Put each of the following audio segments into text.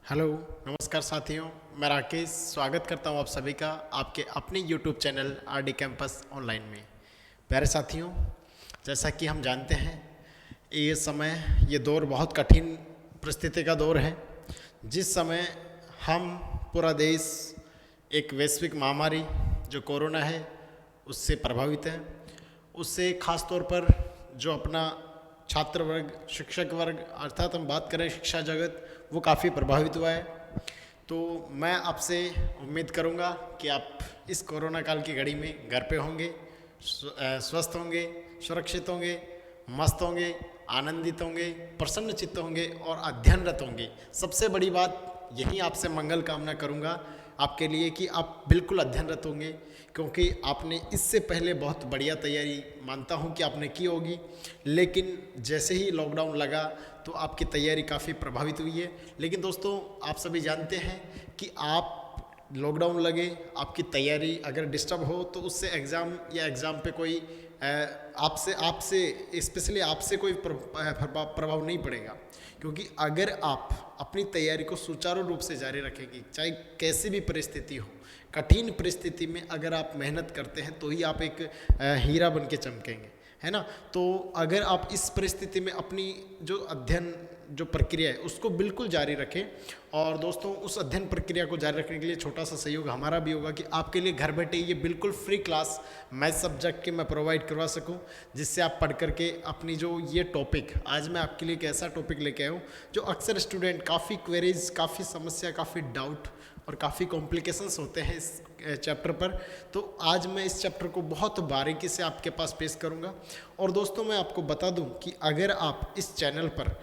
Hello, नमस्कार साथियों। मैं राकेश स्वागत करता हूं आप सभी का आपके अपने YouTube channel RD campus online में। प्यारे साथियों, जैसा कि हम जानते हैं ये समय ये दौर बहुत कठिन परिस्थिति का दौर है, जिस समय हम पूरा देश एक वैश्विक महामारी जो कोरोना है उससे प्रभावित है। उससे ख़ास तौर पर जो अपना छात्र वर्ग, शिक्षक वर्ग अर्थात हम बात करें शिक्षा जगत, वो काफ़ी प्रभावित हुआ है। तो मैं आपसे उम्मीद करूंगा कि आप इस कोरोना काल की घड़ी में घर पे होंगे, स्वस्थ होंगे, सुरक्षित होंगे, मस्त होंगे, आनंदित होंगे, प्रसन्न चित्त होंगे और अध्ययनरत होंगे। सबसे बड़ी बात यही आपसे मंगल कामना करूंगा आपके लिए कि आप बिल्कुल अध्ययनरत होंगे, क्योंकि आपने इससे पहले बहुत बढ़िया तैयारी मानता हूं कि आपने की होगी, लेकिन जैसे ही लॉकडाउन लगा तो आपकी तैयारी काफ़ी प्रभावित हुई है। लेकिन दोस्तों, आप सभी जानते हैं कि आप लॉकडाउन लगे, आपकी तैयारी अगर डिस्टर्ब हो तो उससे एग्ज़ाम या एग्ज़ाम पे कोई आपसे आपसे स्पेशली आपसे कोई प्रभाव नहीं पड़ेगा। क्योंकि अगर आप अपनी तैयारी को सुचारू रूप से जारी रखेंगे, चाहे कैसी भी परिस्थिति हो, कठिन परिस्थिति में अगर आप मेहनत करते हैं तो ही आप एक हीरा बन के चमकेंगे, है ना। तो अगर आप इस परिस्थिति में अपनी जो अध्ययन जो प्रक्रिया है उसको बिल्कुल जारी रखें। और दोस्तों, उस अध्ययन प्रक्रिया को जारी रखने के लिए छोटा सा सहयोग हमारा भी होगा कि आपके लिए घर बैठे ये बिल्कुल फ्री क्लास मैथ सब्जेक्ट के मैं प्रोवाइड करवा सकूं, जिससे आप पढ़ करके अपनी जो ये टॉपिक, आज मैं आपके लिए एक ऐसा टॉपिक लेके आया हूँ जो अक्सर स्टूडेंट काफ़ी क्वेरीज, काफ़ी समस्या, काफ़ी डाउट और काफ़ी कॉम्प्लिकेशंस होते हैं इस चैप्टर पर। तो आज मैं इस चैप्टर को बहुत बारीकी से आपके पास पेश करूंगा। और दोस्तों, मैं आपको बता दूं कि अगर आप इस चैनल पर,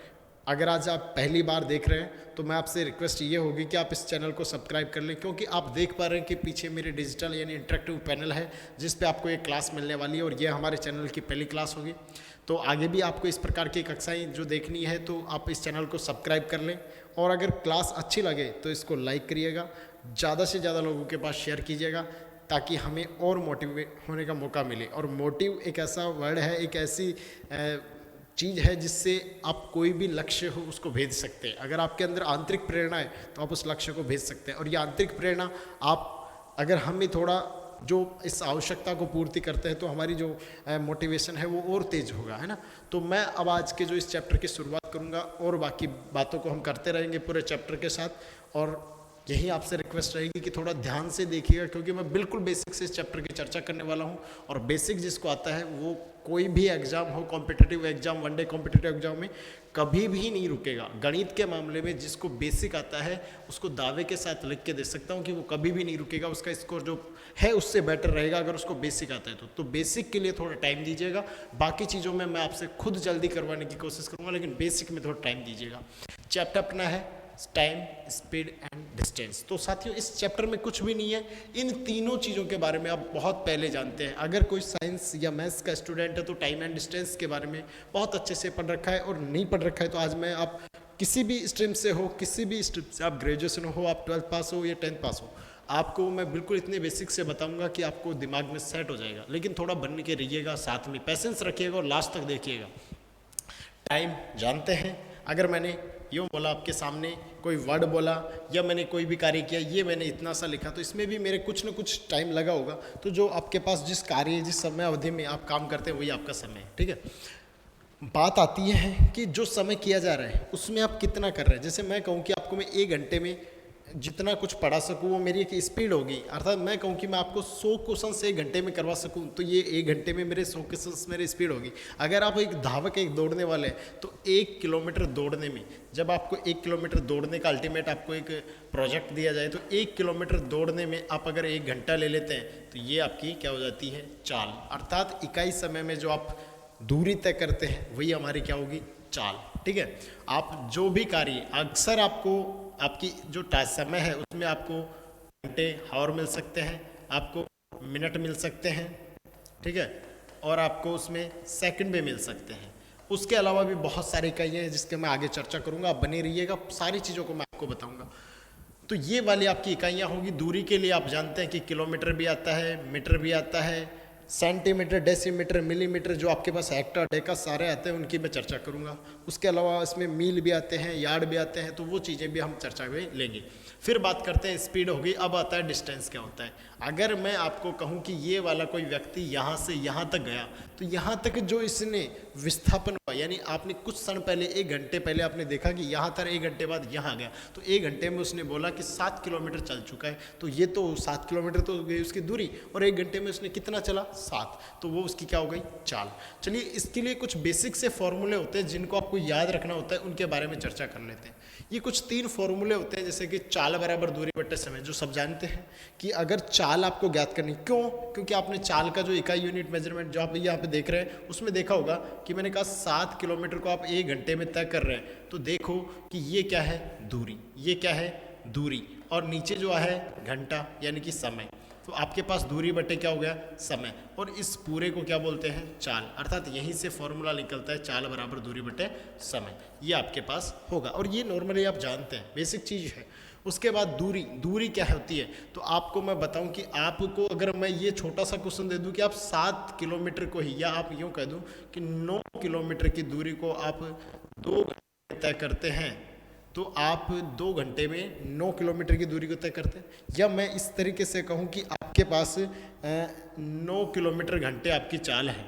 अगर आज आप पहली बार देख रहे हैं तो मैं आपसे रिक्वेस्ट ये होगी कि आप इस चैनल को सब्सक्राइब कर लें, क्योंकि आप देख पा रहे हैं कि पीछे मेरे डिजिटल यानी इंटरेक्टिव पैनल है जिस पे आपको एक क्लास मिलने वाली है, और ये हमारे चैनल की पहली क्लास होगी। तो आगे भी आपको इस प्रकार की कक्षाएं जो देखनी है तो आप इस चैनल को सब्सक्राइब कर लें। और अगर क्लास अच्छी लगे तो इसको लाइक करिएगा, ज़्यादा से ज़्यादा लोगों के पास शेयर कीजिएगा, ताकि हमें और मोटिवेट होने का मौका मिले। और मोटिव एक ऐसा वर्ड है, एक ऐसी चीज़ है जिससे आप कोई भी लक्ष्य हो उसको भेज सकते हैं। अगर आपके अंदर आंतरिक प्रेरणा है तो आप उस लक्ष्य को भेज सकते हैं। और ये आंतरिक प्रेरणा आप अगर हमें थोड़ा जो इस आवश्यकता को पूर्ति करते हैं तो हमारी जो मोटिवेशन है वो और तेज होगा, है ना। तो मैं अब आज के जो इस चैप्टर की शुरुआत करूंगा और बाकी बातों को हम करते रहेंगे पूरे चैप्टर के साथ। और यही आपसे रिक्वेस्ट रहेगी कि थोड़ा ध्यान से देखिएगा, क्योंकि मैं बिल्कुल बेसिक से इस चैप्टर की चर्चा करने वाला हूँ। और बेसिक जिसको आता है वो कोई भी एग्जाम हो, competitive exam, one day competitive exam में कभी भी नहीं रुकेगा। गणित के मामले में जिसको बेसिक आता है उसको दावे के साथ लिख के दे सकता हूँ कि वो कभी भी नहीं रुकेगा, उसका स्कोर जो है उससे बेटर रहेगा अगर उसको बेसिक आता है तो बेसिक के लिए थोड़ा टाइम दीजिएगा। बाकी चीज़ों में मैं आपसे खुद जल्दी करवाने की कोशिश करूँगा, लेकिन बेसिक में थोड़ा टाइम दीजिएगा। चैप्टर अपना है टाइम, स्पीड एंड डिस्टेंस। तो साथियों, इस चैप्टर में कुछ भी नहीं है, इन तीनों चीज़ों के बारे में आप बहुत पहले जानते हैं। अगर कोई साइंस या मैथ्स का स्टूडेंट है तो टाइम एंड डिस्टेंस के बारे में बहुत अच्छे से पढ़ रखा है, और नहीं पढ़ रखा है तो आज मैं आप किसी भी स्ट्रीम से हो, किसी भी स्ट्रीम से, आप ग्रेजुएशन हो, आप 12th पास हो या 10th पास हो, आपको मैं बिल्कुल इतने बेसिक से बताऊंगा कि आपको दिमाग में सेट हो जाएगा। लेकिन थोड़ा बनने के रहिएगा, साथ में पैसेंस रखिएगा और लास्ट तक देखिएगा। टाइम जानते हैं, अगर मैंने यूँ बोला आपके सामने, कोई वर्ड बोला या मैंने कोई भी कार्य किया, ये मैंने इतना सा लिखा, तो इसमें भी मेरे कुछ ना कुछ टाइम लगा होगा। तो जो आपके पास जिस कार्य, जिस समय अवधि में आप काम करते हैं वही आपका समय है, ठीक है। बात आती है कि जो समय किया जा रहा है उसमें आप कितना कर रहे हैं। जैसे मैं कहूँ कि आपको मैं 1 घंटे में जितना कुछ पढ़ा सकूँ वो मेरी एक स्पीड होगी। अर्थात मैं कहूँ कि मैं आपको 100 क्वेश्चन 1 घंटे में करवा सकूँ तो ये 1 घंटे में मेरे 100 क्वेश्चन मेरी स्पीड होगी। अगर आप एक धावक, एक दौड़ने वाले हैं तो 1 किलोमीटर दौड़ने में, जब आपको 1 किलोमीटर दौड़ने का अल्टीमेट आपको एक प्रोजेक्ट दिया जाए तो 1 किलोमीटर दौड़ने में आप अगर 1 घंटा ले लेते हैं तो ये आपकी क्या हो जाती है, चाल। अर्थात इकाई समय में जो आप दूरी तय करते हैं वही हमारी क्या होगी, चाल, ठीक है। आप जो भी कार्य, अक्सर आपको आपकी जो समय है उसमें आपको घंटे, हावर मिल सकते हैं, आपको मिनट मिल सकते हैं, ठीक है, और आपको उसमें सेकंड भी मिल सकते हैं। उसके अलावा भी बहुत सारी इकाइयाँ हैं जिसके मैं आगे चर्चा करूँगा, आप बने रहिएगा, सारी चीज़ों को मैं आपको बताऊँगा। तो ये वाली आपकी इकाइयाँ होंगी। दूरी के लिए आप जानते हैं कि किलोमीटर भी आता है, मीटर भी आता है, सेंटीमीटर, डेसीमीटर, मिलीमीटर, जो आपके पास हेक्टर, डेका सारे आते हैं उनकी मैं चर्चा करूंगा। उसके अलावा इसमें मील भी आते हैं, यार्ड भी आते हैं, तो वो चीज़ें भी हम चर्चा में लेंगे। फिर बात करते हैं स्पीड होगी। अब आता है डिस्टेंस क्या होता है। अगर मैं आपको कहूँ कि ये वाला कोई व्यक्ति यहाँ से यहाँ तक गया, तो यहाँ तक जो इसने विस्थापन हुआ, यानी आपने कुछ क्षण पहले, 1 घंटे पहले आपने देखा कि यहाँ था, 1 घंटे बाद यहाँ गया, तो 1 घंटे में उसने बोला कि 7 किलोमीटर चल चुका है। तो ये तो 7 किलोमीटर तो हो गई उसकी दूरी, और 1 घंटे में उसने कितना चला, 7, तो वो उसकी क्या हो गई, चाल। चलिए इसके लिए कुछ बेसिक से फॉर्मूले होते हैं जिनको आपको याद रखना होता है, उनके बारे में चर्चा कर लेते हैं। ये कुछ 3 फॉर्मूले होते हैं, जैसे कि चाल बराबर दूरी बटे समय, जो सब जानते हैं कि अगर चाल आपको ज्ञात करनी, क्यों, क्योंकि आपने चाल का जो इकाई यूनिट मेजरमेंट जो आप यहाँ पे देख रहे हैं उसमें देखा होगा कि मैंने कहा 7 किलोमीटर को आप 1 घंटे में तय कर रहे हैं, तो देखो कि ये क्या है, दूरी, ये क्या है, दूरी, और नीचे जो है घंटा यानी कि समय, तो आपके पास दूरी बटे क्या हो गया, समय, और इस पूरे को क्या बोलते हैं, चाल। अर्थात यहीं से फॉर्मूला निकलता है चाल बराबर दूरी बटे समय, ये आपके पास होगा, और ये नॉर्मली आप जानते हैं, बेसिक चीज़ है। उसके बाद दूरी, दूरी क्या होती है, तो आपको मैं बताऊं कि आपको अगर मैं ये छोटा सा क्वेश्चन दे दूं कि आप 7 किलोमीटर को ही, या आप यूँ कह दूं कि 9 किलोमीटर की दूरी को आप 2 घंटे तय करते हैं, तो आप 2 घंटे में 9 किलोमीटर की दूरी को तय करते हैं। या मैं इस तरीके से कहूँ कि आपके पास 9 किलोमीटर घंटे आपकी चाल है,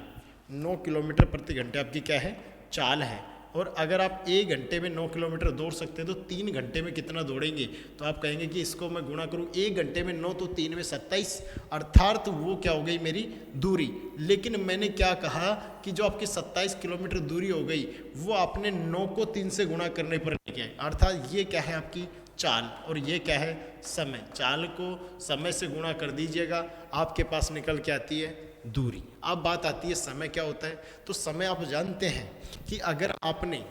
9 किलोमीटर प्रति घंटे आपकी क्या है, चाल है, और अगर आप 1 घंटे में 9 किलोमीटर दौड़ सकते हैं तो 3 घंटे में कितना दौड़ेंगे, तो आप कहेंगे कि इसको मैं गुणा करूं 1 घंटे में 9 तो 3 में 27, अर्थात वो क्या हो गई, मेरी दूरी। लेकिन मैंने क्या कहा कि जो आपकी 27 किलोमीटर दूरी हो गई वो आपने 9 को 3 से गुणा करने पर लेके आए, अर्थात ये क्या है, आपकी चाल, और ये क्या है, समय। चाल को समय से गुणा कर दीजिएगा, आपके पास निकल के आती है दूरी। अब बात आती है समय क्या होता है, तो समय आप जानते हैं कि अगर आपने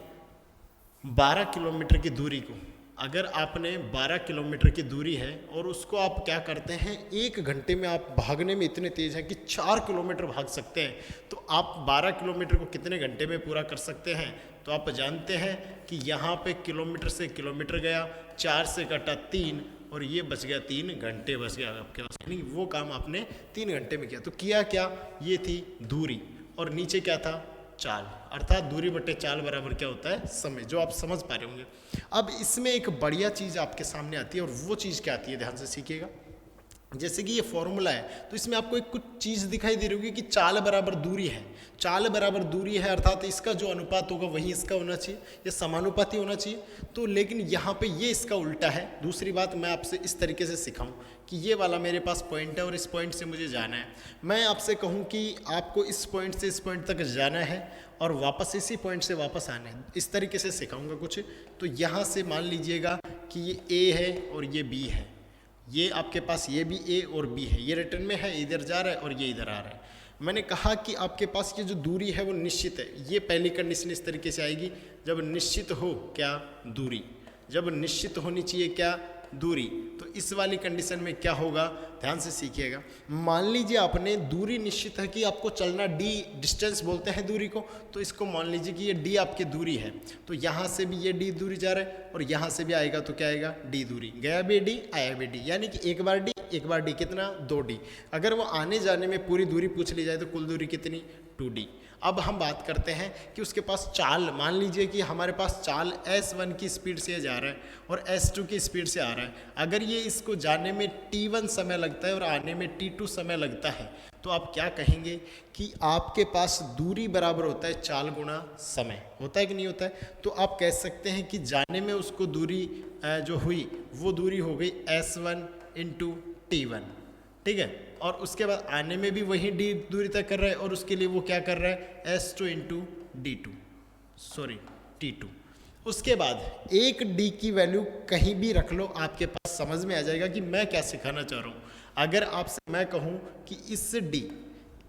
12 किलोमीटर की दूरी को, अगर आपने 12 किलोमीटर की दूरी है और उसको आप क्या करते हैं, 1 घंटे में आप भागने में इतने तेज हैं कि 4 किलोमीटर भाग सकते हैं, तो आप 12 किलोमीटर को कितने घंटे में पूरा कर सकते हैं, तो आप जानते हैं कि यहाँ पे किलोमीटर से किलोमीटर गया, 4 से कटा 3, और ये बच गया 3 घंटे बच गया आपके पास, यानी वो काम आपने 3 घंटे में किया। तो किया क्या, ये थी दूरी, और नीचे क्या था, चाल, अर्थात दूरी बटे चाल बराबर क्या होता है, समय, जो आप समझ पा रहे होंगे। अब इसमें एक बढ़िया चीज़ आपके सामने आती है, और वो चीज़ क्या आती है, ध्यान से सीखिएगा। जैसे कि ये फॉर्मूला है, तो इसमें आपको एक कुछ चीज़ दिखाई दे रही होगी कि चाल बराबर दूरी है, चाल बराबर दूरी है, अर्थात इसका जो अनुपात होगा वही इसका होना चाहिए, ये समानुपाती होना चाहिए। तो लेकिन यहाँ पे ये इसका उल्टा है। दूसरी बात मैं आपसे इस तरीके से सिखाऊं कि ये वाला मेरे पास पॉइंट है और इस पॉइंट से मुझे जाना है, मैं आपसे कहूँ कि आपको इस पॉइंट से इस पॉइंट तक जाना है और वापस इसी पॉइंट से वापस आना है, इस तरीके से सिखाऊंगा कुछ। तो यहाँ से मान लीजिएगा कि ये ए है और ये बी है, ये आपके पास ये भी ए और बी है, ये रिटर्न में है, इधर जा रहा है और ये इधर आ रहा है। मैंने कहा कि आपके पास ये जो दूरी है वो निश्चित है। ये पहली कंडीशन इस तरीके से आएगी, जब निश्चित हो क्या, दूरी, जब निश्चित होनी चाहिए क्या, दूरी। तो इस वाली कंडीशन में क्या होगा, ध्यान से सीखिएगा। मान लीजिए आपने दूरी निश्चित है कि आपको चलना डी, डिस्टेंस बोलते हैं दूरी को, तो इसको मान लीजिए कि ये डी आपकी दूरी है, तो यहाँ से भी ये डी दूरी जा रहा है और यहाँ से भी आएगा तो क्या आएगा, डी दूरी, गया भी डी आया भी डी, यानी कि एक बार डी कितना, 2D। अगर वो आने जाने में पूरी दूरी पूछ ली जाए तो कुल दूरी कितनी, 2D। अब हम बात करते हैं कि उसके पास चाल, मान लीजिए कि हमारे पास चाल S1 की स्पीड से जा रहा है और S2 की स्पीड से आ रहा है। अगर ये इसको जाने में T1 समय लगता है और आने में T2 समय लगता है, तो आप क्या कहेंगे कि आपके पास दूरी बराबर होता है चाल गुणा समय, होता है कि नहीं होता है। तो आप कह सकते हैं कि जाने में उसको दूरी जो हुई वो दूरी हो गई S1 × T1, ठीक है, और उसके बाद आने में भी वही डी दूरी तय कर रहा है और उसके लिए वो क्या कर रहा है, S2 × D2, सॉरी T2। उसके बाद एक डी की वैल्यू कहीं भी रख लो, आपके पास समझ में आ जाएगा कि मैं क्या सिखाना चाह रहा हूँ। अगर आपसे मैं कहूँ कि इस डी,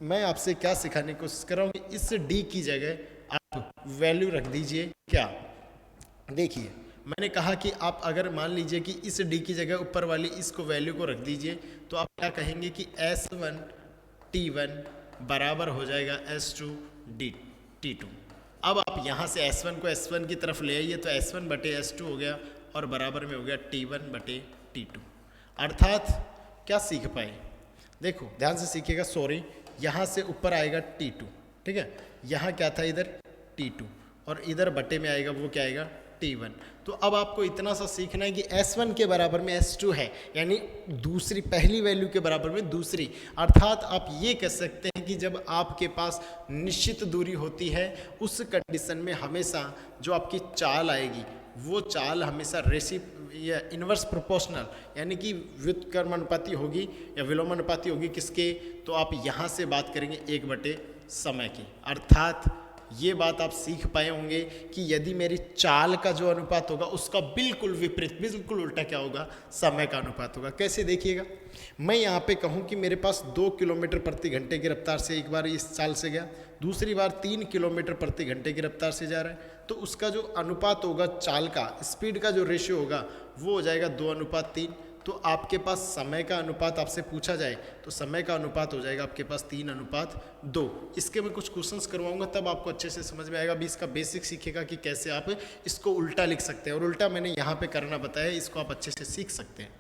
मैं आपसे क्या सिखाने की कोशिश कर रहा हूँ कि इस डी की जगह आप वैल्यू रख दीजिए क्या, देखिए मैंने कहा कि आप अगर मान लीजिए कि इस डी की जगह ऊपर वाली इसको वैल्यू को रख दीजिए, तो आप क्या कहेंगे कि S1 T1 बराबर हो जाएगा S2 T2। अब आप यहाँ से S1 को S1 की तरफ ले आइए तो S1 बटे S2 हो गया और बराबर में हो गया T1 बटे T2। अर्थात क्या सीख पाए, देखो ध्यान से सीखिएगा, सॉरी यहाँ से ऊपर आएगा T2, ठीक है। यहाँ क्या था इधर T2 और इधर बटे में आएगा वो क्या आएगा T1। तो अब आपको इतना सा सीखना है कि S1 के बराबर में S2 है, यानी दूसरी पहली वैल्यू के बराबर में दूसरी। अर्थात आप ये कह सकते हैं कि जब आपके पास निश्चित दूरी होती है उस कंडीशन में हमेशा जो आपकी चाल आएगी वो चाल हमेशा या इन्वर्स प्रोपोर्शनल यानी कि व्युत्क्रमानुपाती होगी या विलोमानुपाती होगी किसके, तो आप यहाँ से बात करेंगे 1/समय की। अर्थात ये बात आप सीख पाए होंगे कि यदि मेरी चाल का जो अनुपात होगा उसका बिल्कुल विपरीत, बिल्कुल उल्टा क्या होगा, समय का अनुपात होगा। कैसे देखिएगा, मैं यहाँ पे कहूँ कि मेरे पास 2 किलोमीटर प्रति घंटे की रफ्तार से एक बार इस चाल से गया, दूसरी बार 3 किलोमीटर प्रति घंटे की रफ्तार से जा रहा है, तो उसका जो अनुपात होगा चाल का, स्पीड का जो रेशियो होगा वो हो जाएगा 2:3। तो आपके पास समय का अनुपात आपसे पूछा जाए तो समय का अनुपात हो जाएगा आपके पास 3:2। इसके मैं कुछ क्वेश्चंस करवाऊंगा तब आपको अच्छे से समझ में आएगा। अभी इसका बेसिक सीखेगा कि कैसे आप इसको उल्टा लिख सकते हैं, और उल्टा मैंने यहाँ पे करना बताया, इसको आप अच्छे से सीख सकते हैं।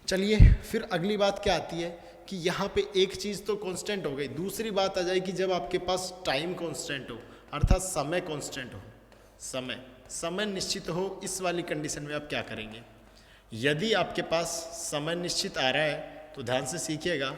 चलिए फिर अगली बात क्या आती है कि यहाँ पे एक चीज़ तो कांस्टेंट हो गई, दूसरी बात आ जाएगी जब आपके पास टाइम कांस्टेंट हो अर्थात समय कांस्टेंट हो, समय निश्चित हो, इस वाली कंडीशन में आप क्या करेंगे। यदि आपके पास समय निश्चित आ रहा है तो ध्यान से सीखिएगा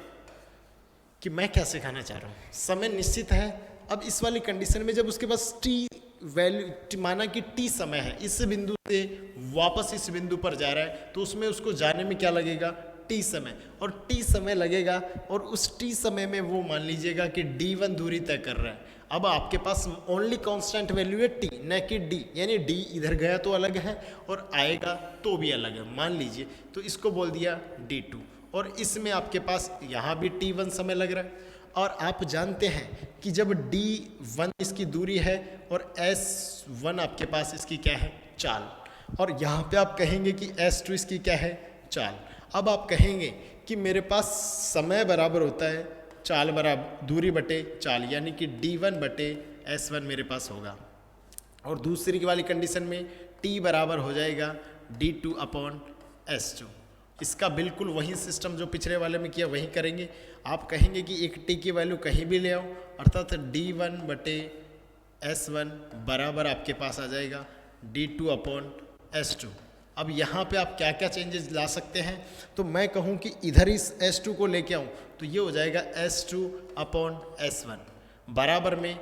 कि मैं क्या सिखाना चाह रहा हूँ। समय निश्चित है, अब इस वाली कंडीशन में जब उसके पास टी वैल्यू माना कि टी समय है, इस बिंदु से वापस इस बिंदु पर जा रहा है तो उसमें उसको जाने में क्या लगेगा, टी समय, और टी समय लगेगा और उस टी समय में वो मान लीजिएगा कि d1 दूरी तय कर रहा है। अब आपके पास ओनली कांस्टेंट वैल्यू है टी, न कि डी, यानी डी इधर गया तो अलग है और आएगा तो भी अलग है, मान लीजिए, तो इसको बोल दिया d2, और इसमें आपके पास यहाँ भी t1 समय लग रहा है। और आप जानते हैं कि जब d1 इसकी दूरी है और s1 आपके पास इसकी क्या है, चाल, और यहाँ पे आप कहेंगे कि s2 इसकी क्या है, चाल। अब आप कहेंगे कि मेरे पास समय बराबर होता है चाल बराबर दूरी बटे चाल, यानी कि d1/s1 मेरे पास होगा, और दूसरी वाली कंडीशन में t बराबर हो जाएगा d2/s2। इसका बिल्कुल वही सिस्टम जो पिछले वाले में किया वही करेंगे। आप कहेंगे कि एक t की वैल्यू कहीं भी ले आओ, अर्थात d1/s1 बराबर आपके पास आ जाएगा d2/s2। अब यहाँ पे आप क्या क्या चेंजेस ला सकते हैं, तो मैं कहूँ कि इधर इस s2 को लेके आऊँ तो ये हो जाएगा s2/s1 बराबर में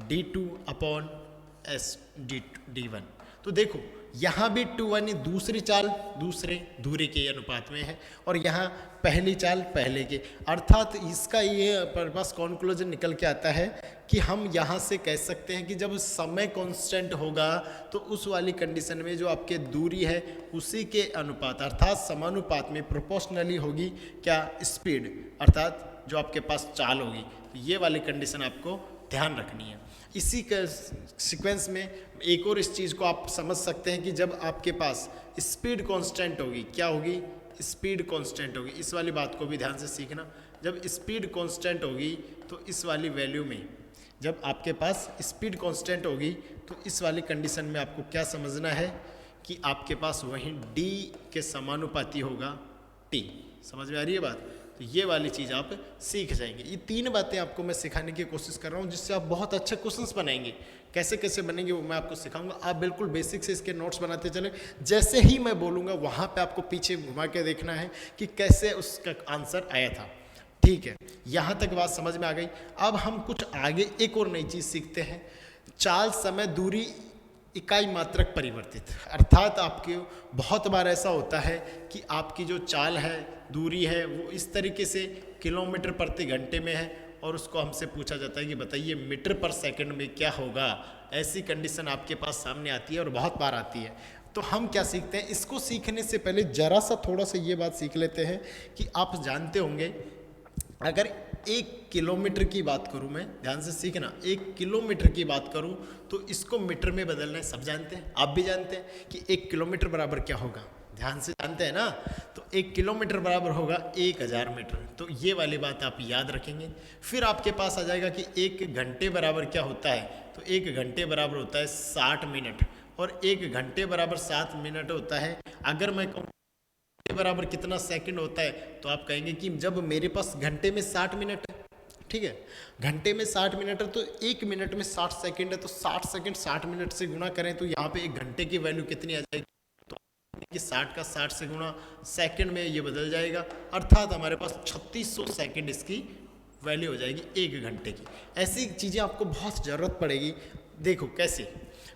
d2/d1। तो देखो यहाँ भी 2 दूसरी चाल दूसरे दूरी के अनुपात में है और यहाँ पहली चाल पहले के, अर्थात इसका ये पर्पस कॉन्क्लूजन निकल के आता है कि हम यहाँ से कह सकते हैं कि जब समय कांस्टेंट होगा तो उस वाली कंडीशन में जो आपके दूरी है उसी के अनुपात अर्थात समानुपात में प्रोपोर्शनली होगी क्या, स्पीड, अर्थात जो आपके पास चाल होगी। तो ये वाली कंडीशन आपको ध्यान रखनी है। इसी के सीक्वेंस में एक और इस चीज़ को आप समझ सकते हैं कि जब आपके पास स्पीड कांस्टेंट होगी, क्या होगी, स्पीड कांस्टेंट होगी। इस वाली बात को भी ध्यान से सीखना, जब स्पीड कांस्टेंट होगी तो इस वाली वैल्यू में जब आपके पास स्पीड कांस्टेंट होगी तो इस वाली कंडीशन में आपको क्या समझना है कि आपके पास वहीं d के समानुपाती होगा t। समझ में आ रही है बात। तो ये वाली चीज़ आप सीख जाएंगे। ये 3 बातें आपको मैं सिखाने की कोशिश कर रहा हूँ जिससे आप बहुत अच्छे क्वेश्चंस बनाएंगे। कैसे कैसे बनेंगे वो मैं आपको सिखाऊंगा। आप बिल्कुल बेसिक से इसके नोट्स बनाते चले, जैसे ही मैं बोलूँगा वहाँ पे आपको पीछे घुमा के देखना है कि कैसे उसका आंसर आया था। ठीक है, यहाँ तक बात समझ में आ गई। अब हम कुछ आगे एक और नई चीज़ सीखते हैं, चाल समय दूरी इकाई मात्रक परिवर्तित। अर्थात आपके बहुत बार ऐसा होता है कि आपकी जो चाल है दूरी है वो इस तरीके से किलोमीटर प्रति घंटे में है और उसको हमसे पूछा जाता है कि बताइए मीटर पर सेकंड में क्या होगा। ऐसी कंडीशन आपके पास सामने आती है और बहुत बार आती है। तो हम क्या सीखते हैं, इसको सीखने से पहले जरा सा थोड़ा सा ये बात सीख लेते हैं कि आप जानते होंगे अगर 1 किलोमीटर की बात करूं, मैं ध्यान से सीखना, 1 किलोमीटर की बात करूं तो इसको मीटर में बदलना है। सब जानते हैं, आप भी जानते हैं कि 1 किलोमीटर बराबर क्या होगा, ध्यान से जानते हैं ना। तो 1 किलोमीटर बराबर होगा 1000 मीटर। तो ये वाली बात आप याद रखेंगे। फिर आपके पास आ जाएगा कि 1 घंटे बराबर क्या होता है, तो 1 घंटे बराबर होता है 60 मिनट, और 1 घंटे बराबर 7 मिनट होता है। अगर मैं कहूँ बराबर कितना सेकंड होता है तो आप कहेंगे कि जब मेरे पास घंटे में 60 मिनट है ठीक है, घंटे में 60 मिनट है तो 1 मिनट में 60 सेकंड है, तो 60 सेकंड 60 मिनट से गुणा करें तो यहाँ पे 1 घंटे की वैल्यू कितनी आ जाएगी, तो कि 60 का 60 से गुणा सेकंड में ये बदल जाएगा, अर्थात हमारे पास 3600 सेकंड इसकी वैल्यू हो जाएगी 1 घंटे की। ऐसी चीज़ें आपको बहुत ज़रूरत पड़ेगी। देखो कैसे,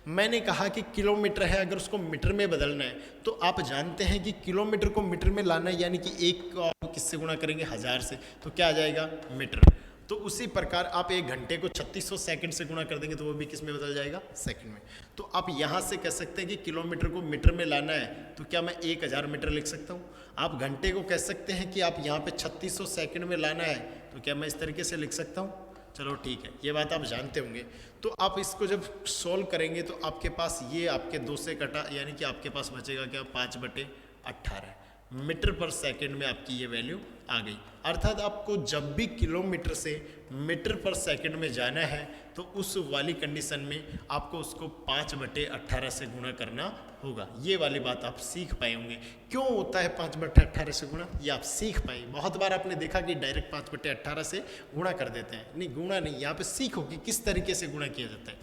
मैंने कहा कि किलोमीटर है, अगर उसको मीटर में बदलना है तो आप जानते हैं कि किलोमीटर को मीटर में लाना है, यानी कि 1 को आप किससे गुणा करेंगे, 1000 से, तो क्या आ जाएगा, मीटर। तो उसी प्रकार आप 1 घंटे को 3600 सेकंड से गुणा कर देंगे तो वो भी किस में बदल जाएगा, सेकंड में। तो आप यहाँ से कह सकते हैं कि किलोमीटर को मीटर में लाना है तो क्या मैं 1000 मीटर लिख सकता हूँ। आप घंटे को कह सकते हैं कि आप यहाँ पे 3600 सेकंड में लाना है तो क्या मैं इस तरीके से लिख सकता हूँ। चलो ठीक है, ये बात आप जानते होंगे। तो आप इसको जब सॉल्व करेंगे तो आपके पास ये आपके 2 से कटा, यानी कि आपके पास बचेगा क्या, 5/18 मीटर पर सेकंड में आपकी ये वैल्यू आ गई। अर्थात आपको जब भी किलोमीटर से मीटर पर सेकंड में जाना है तो उस वाली कंडीशन में आपको उसको 5/18 से गुणा करना होगा। ये वाली बात आप सीख पाए होंगे, क्यों होता है 5/18 से गुणा, ये आप सीख पाए। बहुत बार आपने देखा कि डायरेक्ट 5/18 से गुणा कर देते हैं, नहीं गुणा नहीं, यहाँ पे सीखो कि किस तरीके से गुणा किया जाता है।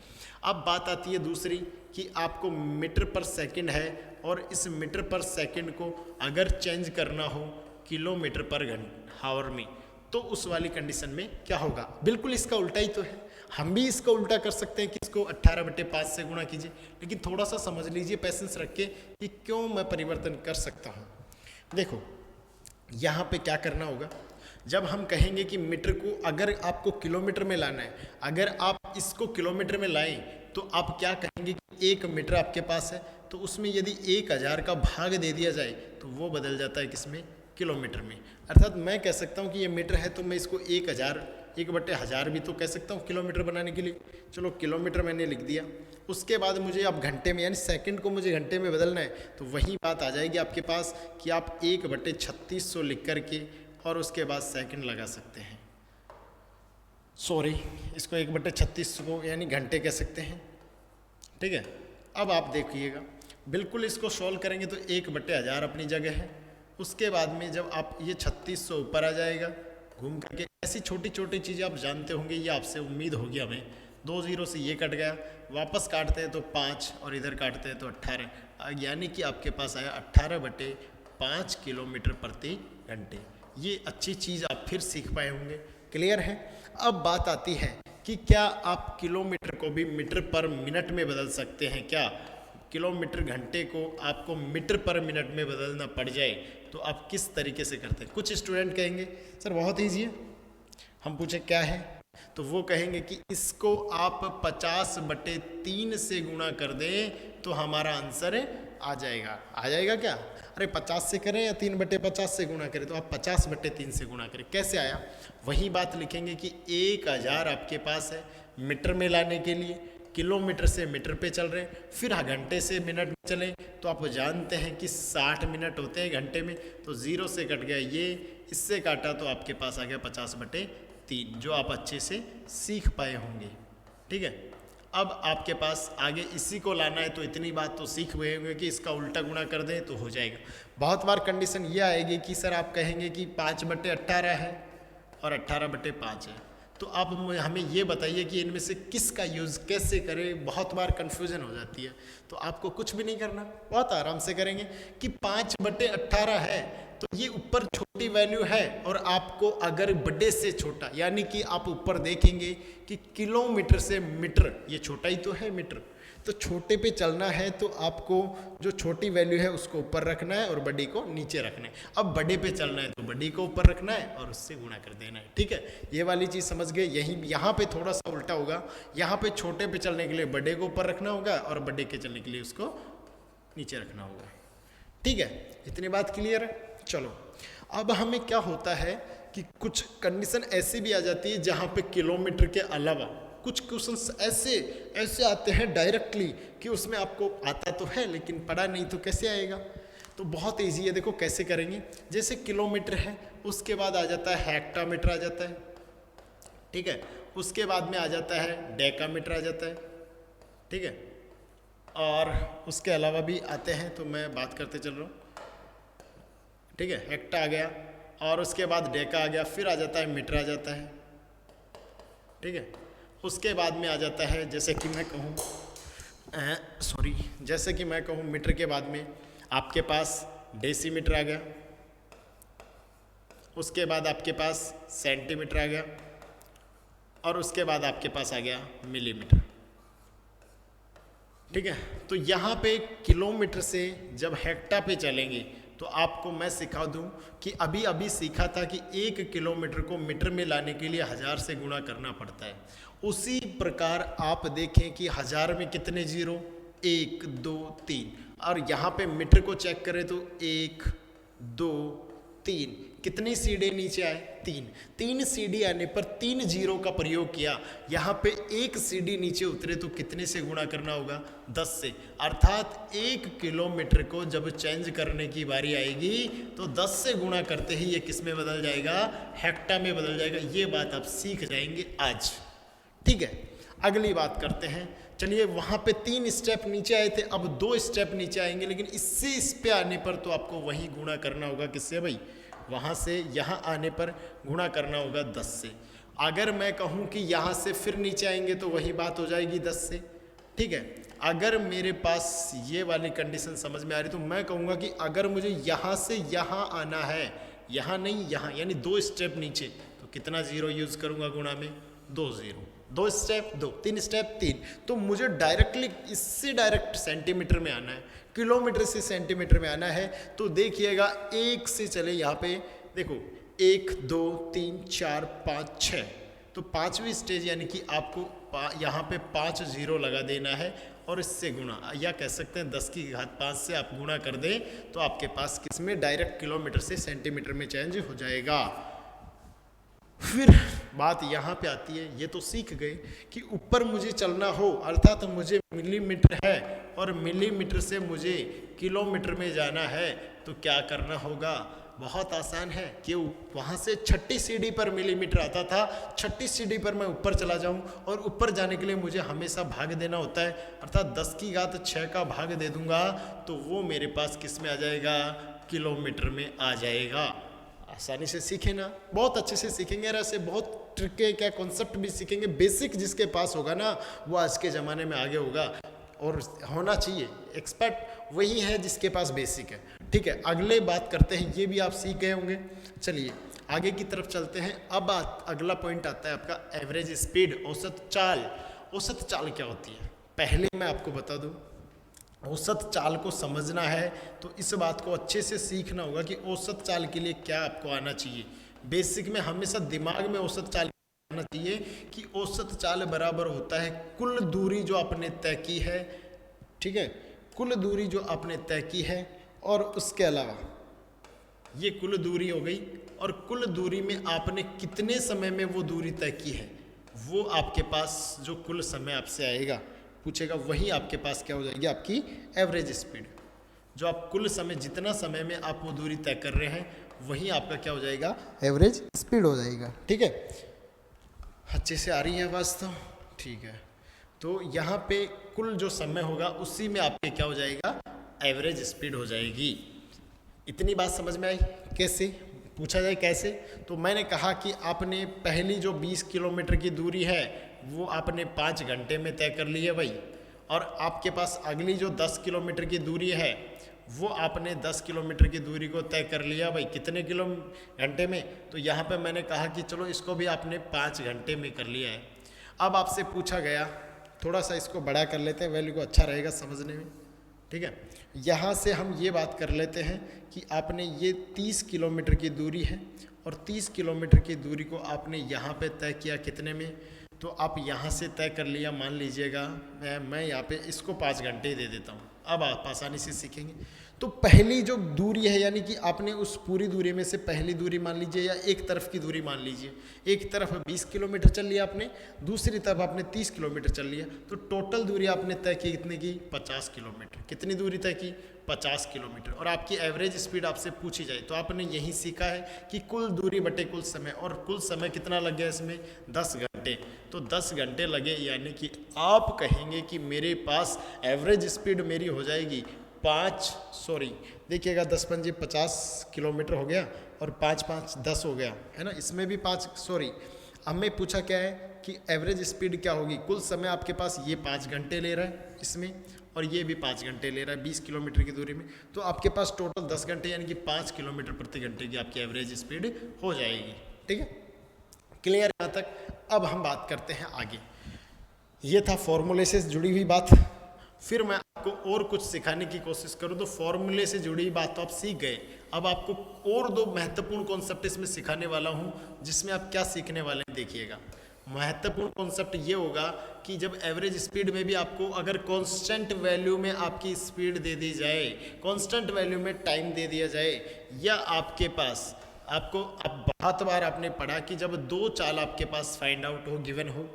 अब बात आती है दूसरी कि आपको मीटर पर सेकंड है और इस मीटर पर सेकंड को अगर चेंज करना हो किलोमीटर पर हावर में, तो उस वाली कंडीशन में क्या होगा, बिल्कुल इसका उल्टा ही तो है। हम भी इसका उल्टा कर सकते हैं कि इसको 18/5 से गुणा कीजिए, लेकिन थोड़ा सा समझ लीजिए पैसेंस रख के कि क्यों मैं परिवर्तन कर सकता हूँ। देखो यहाँ पे क्या करना होगा, जब हम कहेंगे कि मीटर को अगर आपको किलोमीटर में लाना है, अगर आप इसको किलोमीटर में लाएं तो आप क्या कहेंगे कि 1 मीटर आपके पास है, तो उसमें यदि 1000 का भाग दे दिया जाए तो वो बदल जाता है किसमें, किलोमीटर में। अर्थात मैं कह सकता हूँ कि ये मीटर है तो मैं इसको 1/1000 भी तो कह सकता हूँ किलोमीटर बनाने के लिए। चलो किलोमीटर मैंने लिख दिया, उसके बाद मुझे अब घंटे में यानी सेकंड को मुझे घंटे में बदलना है, तो वही बात आ जाएगी आपके पास कि आप 1/3600 लिख करके और उसके बाद सेकंड लगा सकते हैं। सॉरी, इसको 1/3600 को यानी घंटे कह सकते हैं, ठीक है। अब आप देखिएगा, बिल्कुल इसको सॉल्व करेंगे तो 1/1000 अपनी जगह है। उसके बाद में जब आप ये 3600 ऊपर आ जाएगा घूम करके, ऐसी छोटी छोटी चीज़ें आप जानते होंगे, ये आपसे उम्मीद होगी हमें। 2 0 से ये कट गया, वापस काटते हैं तो 5 और इधर काटते हैं तो 18, यानी कि आपके पास आया 18/5 किलोमीटर प्रति घंटे। ये अच्छी चीज़ आप फिर सीख पाए होंगे, क्लियर है। अब बात आती है कि क्या आप किलोमीटर को भी मीटर पर मिनट में बदल सकते हैं क्या। किलोमीटर घंटे को आपको मीटर पर मिनट में बदलना पड़ जाए तो आप किस तरीके से करते हैं। कुछ स्टूडेंट कहेंगे सर बहुत ईजी है, हम पूछे क्या है, तो वो कहेंगे कि इसको आप 50/3 से गुणा कर दें तो हमारा आंसर आ जाएगा। आ जाएगा क्या, अरे 50 से करें या 3/50 से गुणा करें, तो आप 50/3 से गुणा करें। कैसे आया, वही बात लिखेंगे कि 1000 आपके पास है मीटर में लाने के लिए, किलोमीटर से मीटर पे चल रहे हैं, फिर घंटे से मिनट में चलें तो आप जानते हैं कि 60 मिनट होते हैं घंटे में, तो 0 से कट गया ये, इससे काटा तो आपके पास आ गया 50/3, जो आप अच्छे से सीख पाए होंगे, ठीक है। अब आपके पास आगे इसी को लाना है, तो इतनी बात तो सीख गए होंगे कि इसका उल्टा गुणा कर दें तो हो जाएगा। बहुत बार कंडीशन ये आएगी कि सर आप कहेंगे कि 5/18 है और 18/5 है, तो आप हमें ये बताइए कि इनमें से किसका यूज़ कैसे करें। बहुत बार कन्फ्यूज़न हो जाती है, तो आपको कुछ भी नहीं करना, बहुत आराम से करेंगे कि 5/18 है तो ये ऊपर छोटी वैल्यू है, और आपको अगर बड़े से छोटा, यानी कि आप ऊपर देखेंगे कि किलोमीटर से मीटर, ये छोटा ही तो है मीटर, तो छोटे पे चलना है तो आपको जो छोटी वैल्यू है उसको ऊपर रखना है और बड़ी को नीचे रखना है। अब बड़े पे चलना है तो बड़ी को ऊपर रखना है और उससे गुणा कर देना है, ठीक है। ये वाली चीज़ समझ गए। यहाँ पे थोड़ा सा उल्टा होगा, यहाँ पे छोटे पे चलने के लिए बड़े को ऊपर रखना होगा और बड़े के चलने के लिए उसको नीचे रखना होगा, ठीक है। इतनी बात क्लियर है। चलो अब हमें क्या होता है कि कुछ कंडीशन ऐसी भी आ जाती है जहाँ पे किलोमीटर के अलावा कुछ क्वेश्चंस ऐसे आते हैं डायरेक्टली कि उसमें आपको आता तो है लेकिन पढ़ा नहीं, तो कैसे आएगा। तो बहुत ईजी है, देखो कैसे करेंगे। जैसे किलोमीटर है, उसके बाद आ जाता है हेक्टामीटर आ जाता है, ठीक है। उसके बाद में आ जाता है डेकामीटर आ जाता है, ठीक है। और उसके अलावा भी आते हैं, तो मैं बात करते चल रहा हूँ, ठीक है। हेक्टा आ गया और उसके बाद डेका आ गया, फिर आ जाता है मीटर आ जाता है, ठीक है। उसके बाद में आ जाता है, जैसे कि मैं कहूँ जैसे कि मैं कहूँ मीटर के बाद में आपके पास डेसीमीटर आ गया, उसके बाद आपके पास सेंटीमीटर आ गया, और उसके बाद आपके पास आ गया मिलीमीटर। ठीक है। तो यहाँ पे किलोमीटर से जब हेक्टा पे चलेंगे तो आपको मैं सिखा दूं कि अभी अभी सीखा था कि 1 किलोमीटर को मीटर में लाने के लिए 1000 से गुणा करना पड़ता है। उसी प्रकार आप देखें कि 1000 में कितने जीरो, 1 2 3, और यहाँ पे मीटर को चेक करें तो 1 2 3, कितनी सीढ़ी नीचे आए, 3 सीढ़ी आने पर 3 जीरो का प्रयोग किया। यहाँ पे 1 सीढ़ी नीचे उतरे तो कितने से गुणा करना होगा, 10 से। अर्थात 1 किलोमीटर को जब चेंज करने की बारी आएगी तो 10 से गुणा करते ही ये किस में बदल जाएगा, हेक्टा में बदल जाएगा। ये बात आप सीख जाएंगे आज। ठीक है। अगली बात करते हैं। चलिए, वहाँ पे 3 स्टेप नीचे आए थे, अब 2 स्टेप नीचे आएंगे, लेकिन इससे इस पे आने पर तो आपको वही गुणा करना होगा। किससे भाई, वहाँ से यहाँ आने पर गुणा करना होगा 10 से। अगर मैं कहूँ कि यहाँ से फिर नीचे आएंगे तो वही बात हो जाएगी 10 से। ठीक है। अगर मेरे पास ये वाली कंडीशन समझ में आ रही तो मैं कहूँगा कि अगर मुझे यहाँ से यहाँ आना है, यहाँ नहीं यहाँ, यानी 2 स्टेप नीचे, तो कितना जीरो यूज़ करूँगा गुणा में, 2 जीरो। 2 स्टेप 2, 3 स्टेप 3, तो मुझे डायरेक्टली इससे डायरेक्ट सेंटीमीटर में आना है, किलोमीटर से सेंटीमीटर में आना है। तो देखिएगा 1 से चले, यहाँ पे देखो 1 2 3 4 5 6, तो 5वीं स्टेज यानी कि आपको यहाँ पे 5 जीरो लगा देना है और इससे गुणा, या कह सकते हैं 10 की घात 5 से आप गुणा कर दें तो आपके पास किसमें डायरेक्ट किलोमीटर से सेंटीमीटर में चेंज हो जाएगा। फिर बात यहाँ पे आती है, ये तो सीख गए कि ऊपर मुझे चलना हो, अर्थात मुझे मिलीमीटर है और मिलीमीटर से मुझे किलोमीटर में जाना है, तो क्या करना होगा, बहुत आसान है कि वहाँ से 6ठी सीढ़ी पर मिलीमीटर आता था, 6ठी सीढ़ी पर मैं ऊपर चला जाऊँ, और ऊपर जाने के लिए मुझे हमेशा भाग देना होता है, अर्थात 10 की घात 6 का भाग दे दूंगा तो वो मेरे पास किस में आ जाएगा, किलोमीटर में आ जाएगा। आसानी से सीखे ना, बहुत अच्छे से सीखेंगे। और ऐसे बहुत ट्रिक क्या कॉन्सेप्ट भी सीखेंगे। बेसिक जिसके पास होगा ना वो आज के ज़माने में आगे होगा, और होना चाहिए। एक्सपर्ट वही है जिसके पास बेसिक है। ठीक है। अगले बात करते हैं, ये भी आप सीख गए होंगे। चलिए आगे की तरफ चलते हैं। अब अगला पॉइंट आता है आपका एवरेज स्पीड, औसत चाल। औसत चाल क्या होती है, पहले मैं आपको बता दूं। औसत चाल को समझना है तो इस बात को अच्छे से सीखना होगा कि औसत चाल के लिए क्या आपको आना चाहिए। बेसिक में हमेशा दिमाग में औसत चाल आना चाहिए कि औसत चाल बराबर होता है कुल दूरी जो आपने तय की है। ठीक है, कुल दूरी जो आपने तय की है, और उसके अलावा ये कुल दूरी हो गई, और कुल दूरी में आपने कितने समय में वो दूरी तय की है, वो आपके पास जो कुल समय आपसे आएगा पूछेगा, वही आपके पास क्या हो जाएगी, आपकी एवरेज स्पीड। जो आप कुल समय, जितना समय में आप वो दूरी तय कर रहे हैं, वही आपका क्या हो जाएगा, एवरेज स्पीड हो जाएगा। ठीक है, अच्छे से आ रही है आवाज़ तो ठीक है। तो यहाँ पे कुल जो समय होगा उसी में आपके क्या हो जाएगा, एवरेज स्पीड हो जाएगी। इतनी बात समझ में आई। कैसे पूछा जाए, कैसे, तो मैंने कहा कि आपने पहली जो 20 किलोमीटर की दूरी है वो आपने 5 घंटे में तय कर ली है भाई, और आपके पास अगली जो 10 किलोमीटर की दूरी है वो आपने 10 किलोमीटर की दूरी को तय कर लिया भाई, कितने घंटे में, तो यहाँ पे मैंने कहा कि चलो इसको भी आपने 5 घंटे में कर लिया है। अब आपसे पूछा गया, थोड़ा सा इसको बड़ा कर लेते हैं, वैल्यू को अच्छा रहेगा समझने में। ठीक है, यहाँ से हम ये बात कर लेते हैं कि आपने ये 30 किलोमीटर की दूरी है, और 30 किलोमीटर की दूरी को आपने यहाँ पे तय किया कितने में, तो आप यहाँ से तय कर लिया, मान लीजिएगा मैं यहाँ पे इसको 5 घंटे दे देता हूँ। अब आप आसानी से सीखेंगे। तो पहली जो दूरी है, यानी कि आपने उस पूरी दूरी में से पहली दूरी मान लीजिए, या एक तरफ की दूरी मान लीजिए, एक तरफ 20 किलोमीटर चल लिया आपने, दूसरी तरफ आपने 30 किलोमीटर चल लिया, तो टोटल दूरी आपने तय की कितने की, 50 किलोमीटर। कितनी दूरी तय की, 50 किलोमीटर। और आपकी एवरेज स्पीड आपसे पूछी जाए तो आपने यही सीखा है कि कुल दूरी बटे कुल समय, और कुल समय कितना लग गया इसमें, 10 घंटे। तो 10 घंटे लगे, यानी कि आप कहेंगे कि मेरे पास एवरेज स्पीड मेरी हो जाएगी देखिएगा 10 पंजे 50 किलोमीटर हो गया, और 5 5 10 हो गया, है ना, इसमें भी 5 हमें पूछा क्या है कि एवरेज स्पीड क्या होगी, कुल समय आपके पास ये 5 घंटे ले रहा है इसमें, और ये भी 5 घंटे ले रहा है 20 किलोमीटर की दूरी में, तो आपके पास टोटल 10 घंटे यानी कि 5 किलोमीटर प्रति घंटे की आपकी एवरेज स्पीड हो जाएगी। ठीक है, क्लियर यहाँ तक। अब हम बात करते हैं आगे। ये था फॉर्मूले से जुड़ी हुई बात। फिर मैं आपको और कुछ सिखाने की कोशिश करूँ तो फॉर्मूले से जुड़ी हुई बात तो आप सीख गए, अब आपको और 2 महत्वपूर्ण कॉन्सेप्ट इसमें सिखाने वाला हूँ, जिसमें आप क्या सीखने वाले हैं देखिएगा। महत्वपूर्ण कॉन्सेप्ट ये होगा कि जब एवरेज स्पीड में भी आपको अगर कांस्टेंट वैल्यू में आपकी स्पीड दे दी जाए, कांस्टेंट वैल्यू में टाइम दे दिया जाए, या आपके पास आपको अब बहुत बार आपने पढ़ा कि जब 2 चाल आपके पास फाइंड आउट हो, गिवन हो,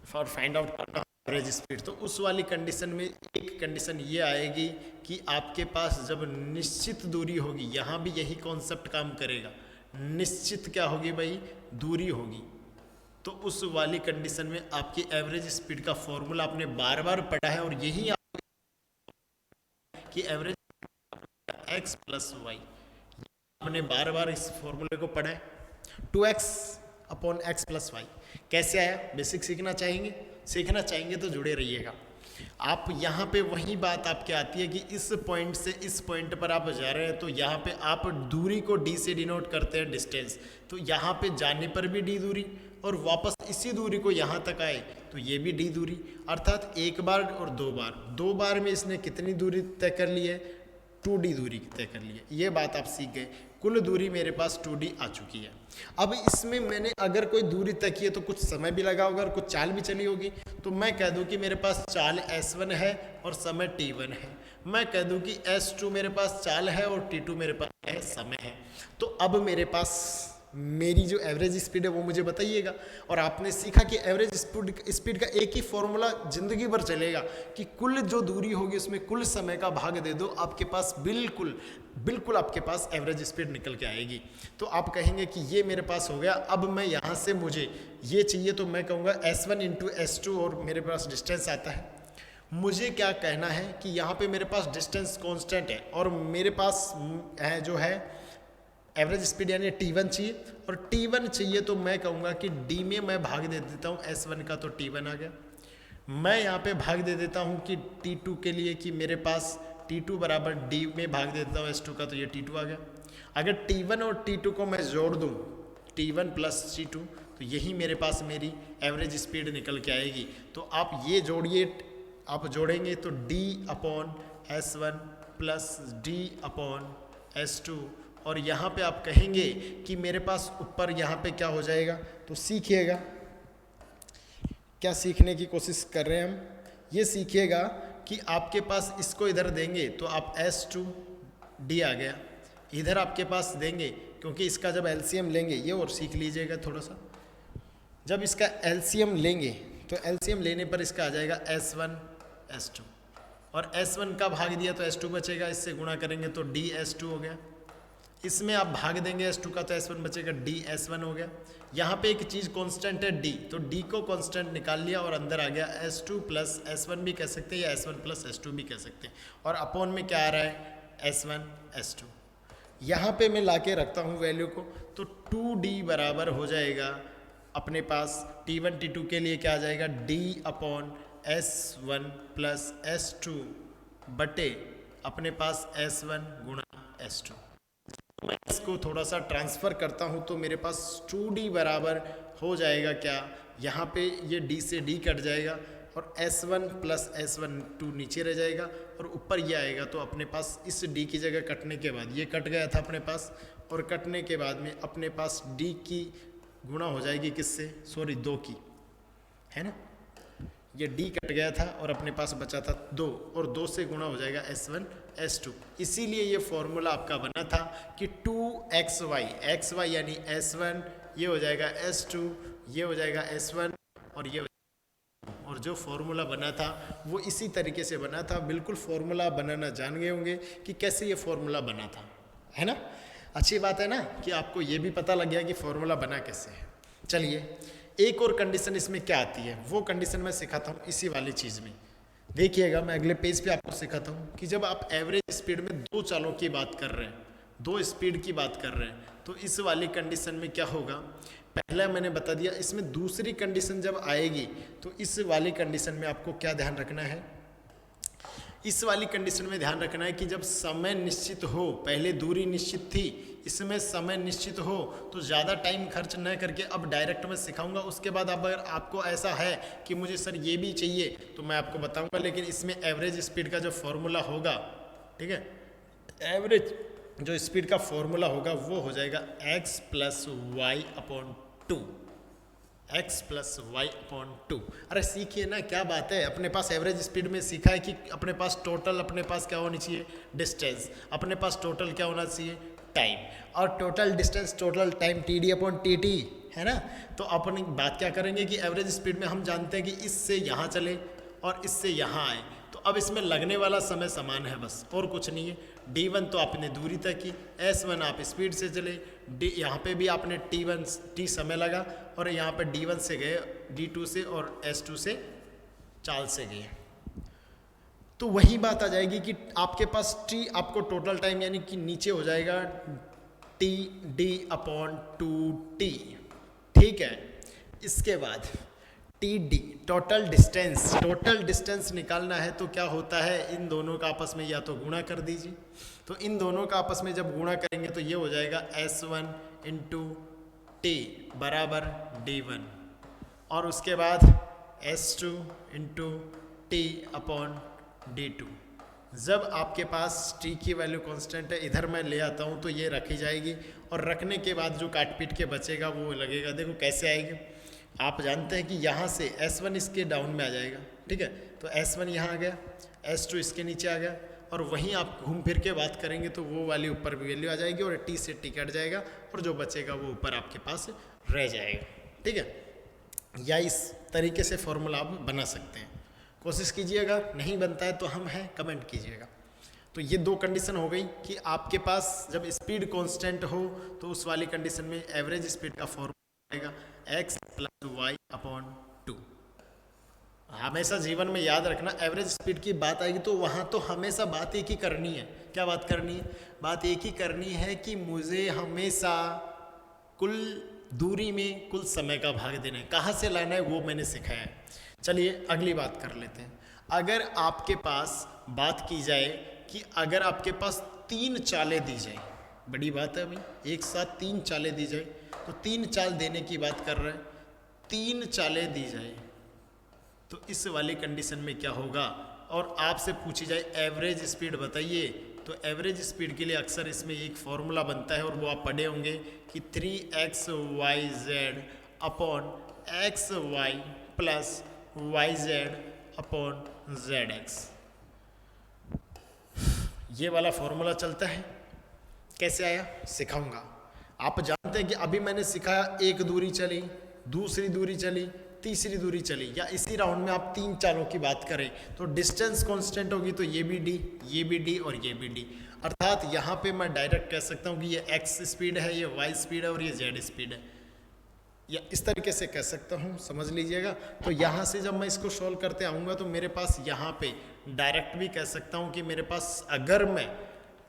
फॉर फाइंड आउट करना एवरेज स्पीड, तो उस वाली कंडीशन में एक कंडीशन ये आएगी कि आपके पास जब निश्चित दूरी होगी, यहाँ भी यही कॉन्सेप्ट काम करेगा, निश्चित क्या होगी भाई, दूरी होगी, तो उस वाली कंडीशन में आपकी एवरेज स्पीड का फॉर्मूला आपने बार बार पढ़ा है, और यही कि एवरेज x प्लस वाई, आपने बार बार इस फॉर्मूले को पढ़ा है, 2x upon x plus Y. कैसे आया, बेसिक सीखना चाहेंगे, सीखना चाहेंगे तो जुड़े रहिएगा। आप यहाँ पे वही बात आपके आती है कि इस पॉइंट से इस पॉइंट पर आप जा रहे हैं, तो यहाँ पे आप दूरी को d से डिनोट करते हैं, डिस्टेंस, तो यहाँ पे जाने पर भी d दूरी, और वापस इसी दूरी को यहाँ तक आए तो ये भी d दूरी, अर्थात एक बार और 2 बार में इसने कितनी दूरी तय कर ली है, 2d दूरी तय कर ली है। ये बात आप सीख गए, कुल दूरी मेरे पास 2d आ चुकी है। अब इसमें मैंने अगर कोई दूरी तय की है तो कुछ समय भी लगा होगा और कुछ चाल भी चली होगी, तो मैं कह दूं कि मेरे पास चाल s1 है और समय t1 है, मैं कह दूं कि s2 मेरे पास चाल है और t2 मेरे पास है, समय है। तो अब मेरे पास मेरी जो एवरेज स्पीड है वो मुझे बताइएगा। और आपने सीखा कि एवरेज स्पीड का एक ही फॉर्मूला जिंदगी भर चलेगा कि कुल जो दूरी होगी उसमें कुल समय का भाग दे दो, आपके पास बिल्कुल आपके पास एवरेज स्पीड निकल के आएगी। तो आप कहेंगे कि ये मेरे पास हो गया, अब मैं यहाँ से मुझे ये चाहिए, तो मैं कहूँगा s1 इंटू s2, और मेरे पास डिस्टेंस आता है। मुझे क्या कहना है कि यहाँ पे मेरे पास डिस्टेंस कांस्टेंट है, और मेरे पास है जो है एवरेज स्पीड यानी t1 चाहिए, और t1 चाहिए तो मैं कहूँगा कि d में मैं भाग दे देता हूँ s1 का, तो t1 आ गया। मैं यहाँ पे भाग दे देता हूँ कि t2 के लिए कि मेरे पास t2 बराबर d में भाग दे देता हूँ s2 का, तो ये t2 आ गया। अगर t1 और t2 को मैं जोड़ दूँ, t1 प्लस t2, तो यही मेरे पास मेरी एवरेज स्पीड निकल के आएगी। तो आप ये जोड़िए, आप जोड़ेंगे तो d upon s1 plus d upon s2, और यहाँ पे आप कहेंगे कि मेरे पास ऊपर यहाँ पे क्या हो जाएगा, तो सीखिएगा, क्या सीखने की कोशिश कर रहे हैं हम, ये सीखिएगा कि आपके पास इसको इधर देंगे तो आप s2d आ गया, इधर आपके पास देंगे क्योंकि इसका जब एलसीएम लेंगे, ये और सीख लीजिएगा थोड़ा सा, जब इसका एलसीएम लेंगे तो एलसीएम लेने पर इसका आ जाएगा s1 s2, और s1 का भाग दिया तो s2 बचेगा, इससे गुणा करेंगे तो d s2 हो गया, इसमें आप भाग देंगे s2 का तो s1 बचेगा, d s1 हो गया। यहाँ पे एक चीज़ कांस्टेंट है d, तो d को कांस्टेंट निकाल लिया और अंदर आ गया s2 प्लस s1 भी कह सकते हैं या s1 प्लस s2 भी कह सकते हैं, और अपॉन में क्या आ रहा है s1 s2। यहाँ पे मैं लाके रखता हूँ वैल्यू को, तो 2d बराबर हो जाएगा अपने पास t1 t2 के लिए क्या आ जाएगा, d upon s1 plus s2 बटे अपने पास s1 गुणा s2। मैं इसको थोड़ा सा ट्रांसफ़र करता हूँ तो मेरे पास 2d बराबर हो जाएगा क्या, यहाँ पे ये d से d कट जाएगा और s1 प्लस s1 नीचे रह जाएगा और ऊपर ये आएगा, तो अपने पास इस d की जगह कटने के बाद ये कट गया था अपने पास, और कटने के बाद में अपने पास d की गुणा हो जाएगी किससे, सॉरी 2 की, है ना, ये d कट गया था और अपने पास बचा था 2, और 2 से गुणा हो जाएगा s1 s2। इसीलिए ये फॉर्मूला आपका बना था कि 2xy यानी s1, ये हो जाएगा s2, ये हो जाएगा s1, और ये, और जो फॉर्मूला बना था वो इसी तरीके से बना था। बिल्कुल फॉर्मूला बनाना जान गए होंगे कि कैसे ये फॉर्मूला बना था, है ना। अच्छी बात है ना कि आपको ये भी पता लग गया कि फॉर्मूला बना कैसे है। चलिए एक और कंडीशन इसमें क्या आती है, वो कंडीशन मैं सिखाता हूँ इसी वाली चीज़ में। देखिएगा मैं अगले पेज पे आपको सिखाता हूँ कि जब आप एवरेज स्पीड में 2 चालों की बात कर रहे हैं, दो स्पीड की बात कर रहे हैं, तो इस वाली कंडीशन में क्या होगा, पहला मैंने बता दिया, इसमें दूसरी कंडीशन जब आएगी तो इस वाली कंडीशन में आपको क्या ध्यान रखना है, इस वाली कंडीशन में ध्यान रखना है कि जब समय निश्चित हो, पहले दूरी निश्चित थी, इसमें समय निश्चित हो, तो ज़्यादा टाइम खर्च न करके अब डायरेक्ट मैं सिखाऊंगा। उसके बाद अगर आपको ऐसा है कि मुझे सर ये भी चाहिए तो मैं आपको बताऊंगा, लेकिन इसमें एवरेज स्पीड का जो फॉर्मूला होगा, ठीक है, एवरेज जो स्पीड का फॉर्मूला होगा वो हो जाएगा x plus y upon two, x plus y upon two. अरे सीखिए ना, क्या बात है, अपने पास एवरेज स्पीड में सीखा है कि अपने पास टोटल, अपने पास क्या होनी चाहिए, डिस्टेंस, अपने पास टोटल क्या होना चाहिए, टाइम, और total distance, total time T D upon T T, है ना। तो अपन बात क्या करेंगे कि एवरेज स्पीड में हम जानते हैं कि इससे यहाँ चले और इससे यहाँ आए, तो अब इसमें लगने वाला समय समान है बस, और कुछ नहीं है। d1 तो आपने दूरी तक की, s1 आप स्पीड से चले, d यहाँ पे भी आपने t समय लगा, और यहाँ पे d1 से गए, d2 से और s2 से चाल से गए। तो वही बात आ जाएगी कि आपके पास t, आपको टोटल टाइम यानी कि नीचे हो जाएगा T D upon two T, ठीक है। इसके बाद टी डी टोटल डिस्टेंस निकालना है, तो क्या होता है, इन दोनों का आपस में या तो गुणा कर दीजिए, तो इन दोनों का आपस में जब गुणा करेंगे तो ये हो जाएगा s1 इंटू टी बराबर d1, और उसके बाद s2 into T upon d2। जब आपके पास t की वैल्यू कांस्टेंट है, इधर मैं ले आता हूँ तो ये रखी जाएगी, और रखने के बाद जो काट पीट के बचेगा वो लगेगा, देखो कैसे आएगी, आप जानते हैं कि यहाँ से S1 इसके डाउन में आ जाएगा, ठीक है, तो S1 यहाँ आ गया, S2 इसके नीचे आ गया, और वहीं आप घूम फिर के बात करेंगे तो वो वाली ऊपर वैल्यू आ जाएगी, और T से T कट जाएगा, और जो बचेगा वो ऊपर आपके पास रह जाएगा, ठीक है। या इस तरीके से फॉर्मूला आप बना सकते हैं, कोशिश कीजिएगा, नहीं बनता है तो हम हैं, कमेंट कीजिएगा। तो ये दो कंडीशन हो गई कि आपके पास जब स्पीड कांस्टेंट हो तो उस वाली कंडीशन में एवरेज स्पीड का फॉर्मूला आएगा x plus y upon two. हमेशा जीवन में याद रखना, एवरेज स्पीड की बात आएगी तो वहाँ तो हमेशा बात एक ही करनी है। क्या बात करनी है? बात एक ही करनी है कि मुझे हमेशा कुल दूरी में कुल समय का भाग देना है। कहाँ से लाना है वो मैंने सिखाया है। चलिए अगली बात कर लेते हैं। अगर आपके पास बात की जाए कि अगर आपके पास 3 चालें दी जाए, बड़ी बात है भाई, एक साथ 3 चालें दी जाए, तो 3 चाल देने की बात कर रहे हैं, 3 चालें दी जाए तो इस वाली कंडीशन में क्या होगा, और आपसे पूछी जाए एवरेज स्पीड बताइए, तो एवरेज स्पीड के लिए अक्सर इसमें एक फॉर्मूला बनता है और वो आप पढ़े होंगे कि 3xyz upon xy plus yz upon zx। ये वाला फॉर्मूला चलता है। कैसे आया सिखाऊंगा। आप जानते हैं कि अभी मैंने सिखाया, एक दूरी चली, दूसरी दूरी चली, तीसरी दूरी चली, या इसी राउंड में आप 3 चालों की बात करें तो डिस्टेंस कांस्टेंट होगी, तो ये भी डी, ये भी डी और ये भी डी। अर्थात यहाँ पे मैं डायरेक्ट कह सकता हूँ कि ये x स्पीड है, ये y स्पीड है और ये z स्पीड है, या इस तरीके से कह सकता हूँ, समझ लीजिएगा। तो यहाँ से जब मैं इसको सॉल्व करते आऊँगा तो मेरे पास यहाँ पे डायरेक्ट भी कह सकता हूँ कि मेरे पास अगर मैं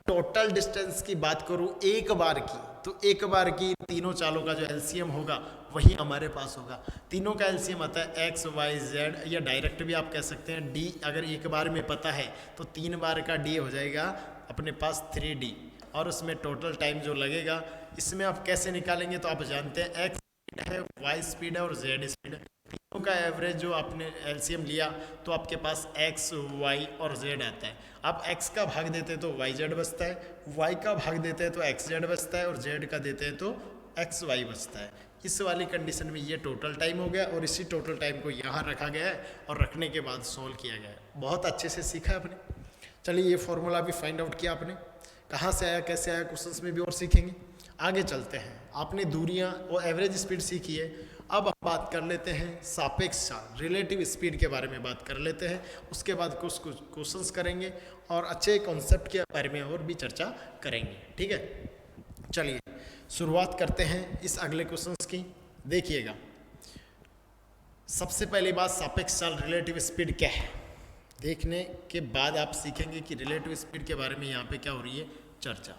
टोटल डिस्टेंस की बात करूँ एक बार की, तो एक बार की तीनों चालों का जो एलसीएम होगा वही हमारे पास होगा। तीनों का एलसीएम आता है x y z, या डायरेक्ट भी आप कह सकते हैं d। अगर एक बार में पता है तो 3 बार का d हो जाएगा अपने पास 3d, और उसमें टोटल टाइम जो लगेगा, इसमें आप कैसे निकालेंगे, तो आप जानते हैं x स्पीड है, y स्पीड है और z स्पीड है। तीनों का एवरेज जो आपने एलसीएम लिया तो आपके पास x, y और z आता है। आप x का भाग देते हैं तो yz बचता है, y का भाग देते हैं तो xz बचता है, और z का देते हैं तो xy बचता है। इस वाली कंडीशन में ये टोटल टाइम हो गया, और इसी टोटल टाइम को यहाँ रखा गया है और रखने के बाद सोल्व किया गया है। बहुत अच्छे से सीखा आपने। चलिए ये फॉर्मूला भी फाइंड आउट किया आपने, कहाँ से आया कैसे आया, क्वेश्चंस में भी और सीखेंगे। आगे चलते हैं। आपने दूरियाँ और एवरेज स्पीड सीखी है, अब हम बात कर लेते हैं सापेक्ष चाल, रिलेटिव स्पीड के बारे में बात कर लेते हैं। उसके बाद कुछ क्वेश्चंस करेंगे और अच्छे कॉन्सेप्ट के बारे में और भी चर्चा करेंगे, ठीक है। चलिए शुरुआत करते हैं इस अगले क्वेश्चंस की। देखिएगा, सबसे पहली बात, सापेक्ष चाल रिलेटिव स्पीड क्या है, देखने के बाद आप सीखेंगे कि रिलेटिव स्पीड के बारे में यहाँ पे क्या हो रही है चर्चा।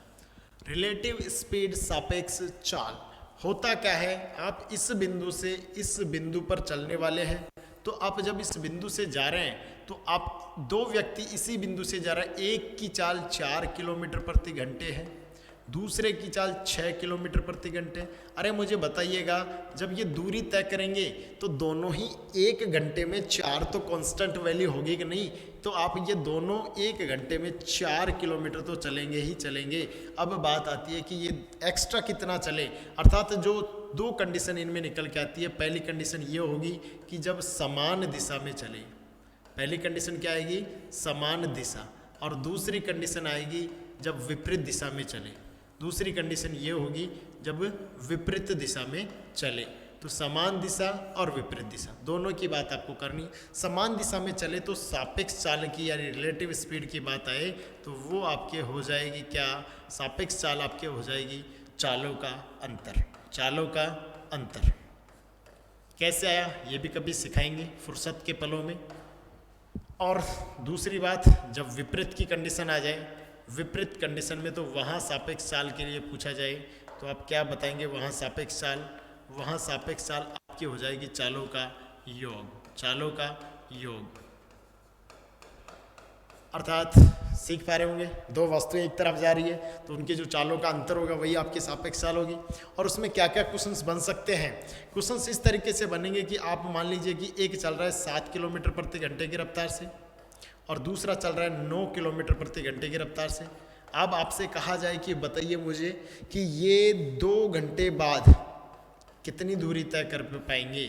रिलेटिव स्पीड सापेक्ष चाल होता क्या है, आप इस बिंदु से इस बिंदु पर चलने वाले हैं, तो आप जब इस बिंदु से जा रहे हैं तो आप दो व्यक्ति इसी बिंदु से जा रहे हैं, एक की चाल 4 किलोमीटर प्रति घंटे है, दूसरे की चाल 6 किलोमीटर प्रति घंटे। अरे मुझे बताइएगा, जब ये दूरी तय करेंगे तो दोनों ही 1 घंटे में 4 तो कांस्टेंट वैल्यू होगी कि नहीं, तो आप ये दोनों 1 घंटे में 4 किलोमीटर तो चलेंगे ही चलेंगे। अब बात आती है कि ये एक्स्ट्रा कितना चले, अर्थात जो दो कंडीशन इनमें निकल के आती है। पहली कंडीशन ये होगी कि जब समान दिशा में चले, पहली कंडीशन क्या आएगी, समान दिशा, और दूसरी कंडीशन आएगी जब विपरीत दिशा में चले। दूसरी कंडीशन ये होगी जब विपरीत दिशा में चले। तो समान दिशा और विपरीत दिशा दोनों की बात आपको करनी। समान दिशा में चले तो सापेक्ष चाल की यानी रिलेटिव स्पीड की बात आए तो वो आपके हो जाएगी क्या, सापेक्ष चाल आपके हो जाएगी चालों का अंतर। चालों का अंतर कैसे आया ये भी कभी सिखाएंगे फुर्सत के पलों में। और दूसरी बात, जब विपरीत की कंडीशन आ जाए, विपरीत कंडीशन में तो वहाँ सापेक्ष चाल के लिए पूछा जाए तो आप क्या बताएंगे, वहाँ सापेक्ष चाल आपकी हो जाएगी चालों का योग। चालों का योग अर्थात सीख पा रहे होंगे, दो वस्तुएं एक तरफ जा रही है तो उनके जो चालों का अंतर होगा वही आपकी सापेक्ष चाल होगी। और उसमें क्या क्या क्वेश्चंस बन सकते हैं, क्वेश्चंस इस तरीके से बनेंगे कि आप मान लीजिए कि एक चल रहा है 7 किलोमीटर प्रति घंटे की रफ्तार से और दूसरा चल रहा है 9 किलोमीटर प्रति घंटे की रफ्तार से। अब आपसे कहा जाए कि बताइए मुझे कि ये 2 घंटे बाद कितनी दूरी तय कर पाएंगे।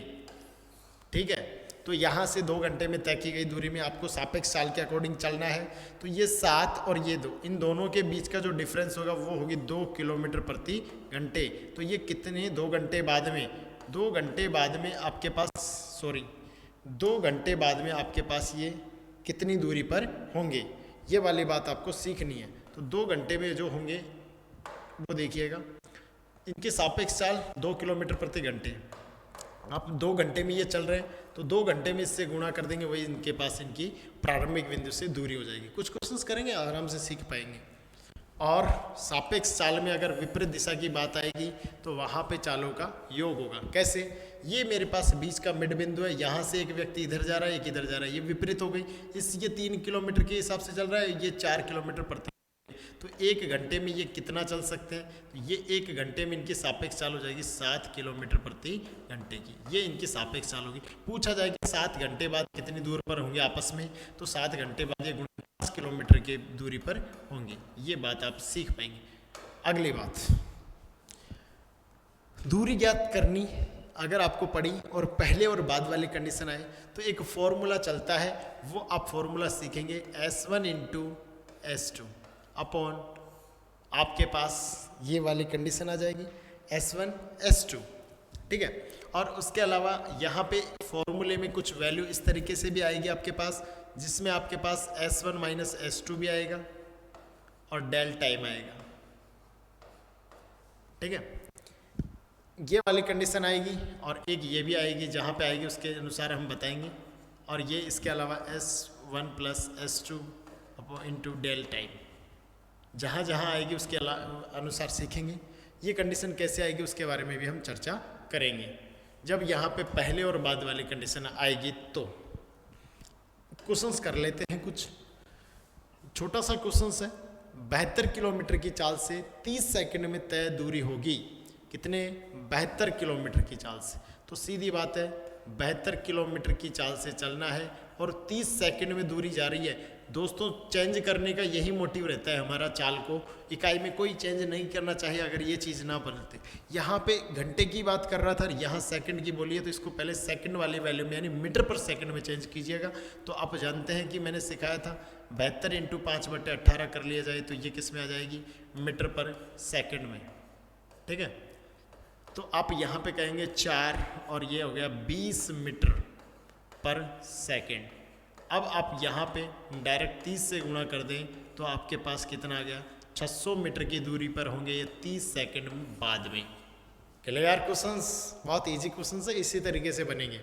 ठीक है, तो यहाँ से 2 घंटे में तय की गई दूरी में आपको सापेक्ष चाल के अकॉर्डिंग चलना है। तो ये 7 और ये 2, इन दोनों के बीच का जो डिफरेंस होगा वो होगी 2 किलोमीटर प्रति घंटे। तो ये कितने 2 घंटे बाद में, 2 घंटे बाद में आपके पास 2 घंटे बाद में आपके पास ये कितनी दूरी पर होंगे, ये वाली बात आपको सीखनी है। तो 2 घंटे में जो होंगे वो देखिएगा, इनके सापेक्ष चाल 2 किलोमीटर प्रति घंटे। आप 2 घंटे में ये चल रहे हैं तो 2 घंटे में इससे गुणा कर देंगे, वही इनके पास इनकी प्रारंभिक बिंदु से दूरी हो जाएगी। कुछ क्वेश्चंस करेंगे आराम से सीख पाएंगे। और सापेक्ष चाल में अगर विपरीत दिशा की बात आएगी तो वहाँ पे चालों का योग होगा। कैसे, ये मेरे पास बीच का मिड बिंदु है, यहाँ से एक व्यक्ति इधर जा रहा है एक इधर जा रहा है, ये विपरीत हो गई। ये 3 किलोमीटर के हिसाब से चल रहा है, ये 4 किलोमीटर प्रति, तो 1 घंटे में ये कितना चल सकते हैं, तो ये 1 घंटे में इनकी सापेक्ष चाल हो जाएगी 7 किलोमीटर प्रति घंटे की, ये इनकी सापेक्ष चाल होगी। पूछा जाए कि 7 घंटे बाद कितनी दूर पर होंगे आपस में, तो 7 घंटे बाद ये 5 किलोमीटर की दूरी पर होंगे। ये बात आप सीख पाएंगे। अगली बात, दूरी ज्ञात करनी अगर आपको पड़ी और पहले और बाद वाली कंडीशन आए तो एक फॉर्मूला चलता है, वो आप फॉर्मूला सीखेंगे। S1 इंटू S2 अपॉन आपके पास ये वाली कंडीशन आ जाएगी S1 S2। ठीक है, और उसके अलावा यहाँ पे फॉर्मूले में कुछ वैल्यू इस तरीके से भी आएगी आपके पास, जिसमें आपके पास S1 माइनस S2 भी आएगा और डेल टाइम आएगा। ठीक है, ये वाली कंडीशन आएगी और एक ये भी आएगी, जहाँ पे आएगी उसके अनुसार हम बताएंगे। और ये इसके अलावा S1 plus S2 into del time, जहाँ जहाँ आएगी उसके अनुसार सीखेंगे। ये कंडीशन कैसे आएगी उसके बारे में भी हम चर्चा करेंगे जब यहाँ पे पहले और बाद वाली कंडीशन आएगी। तो क्वेश्चंस कर लेते हैं कुछ। छोटा सा क्वेश्चंस है, 72 किलोमीटर की चाल से 30 सेकंड में तय दूरी होगी। कितने, 72 किलोमीटर की चाल से। तो सीधी बात है 72 किलोमीटर की चाल से चलना है और 30 सेकंड में दूरी जा रही है। दोस्तों चेंज करने का यही मोटिव रहता है हमारा, चाल को इकाई में कोई चेंज नहीं करना चाहिए अगर ये चीज़ ना बदलते। यहाँ पे घंटे की बात कर रहा था, यहाँ सेकंड की बोलिए तो इसको पहले सेकंड वाली वैल्यू में यानी मीटर पर सेकंड में चेंज कीजिएगा। तो आप जानते हैं कि मैंने सिखाया था 72 इंटू 5/18 कर लिया जाए तो ये किस में आ जाएगी, मीटर पर सेकंड में। ठीक है, तो आप यहाँ पे कहेंगे 4 और ये हो गया 20 मीटर पर सेकंड। अब आप यहाँ पे डायरेक्ट 30 से गुणा कर दें तो आपके पास कितना आ गया, 600 मीटर की दूरी पर होंगे ये 30 सेकंड बाद में। क्लियर क्वेश्चंस, बहुत इजी क्वेश्चंस है, इसी तरीके से बनेंगे।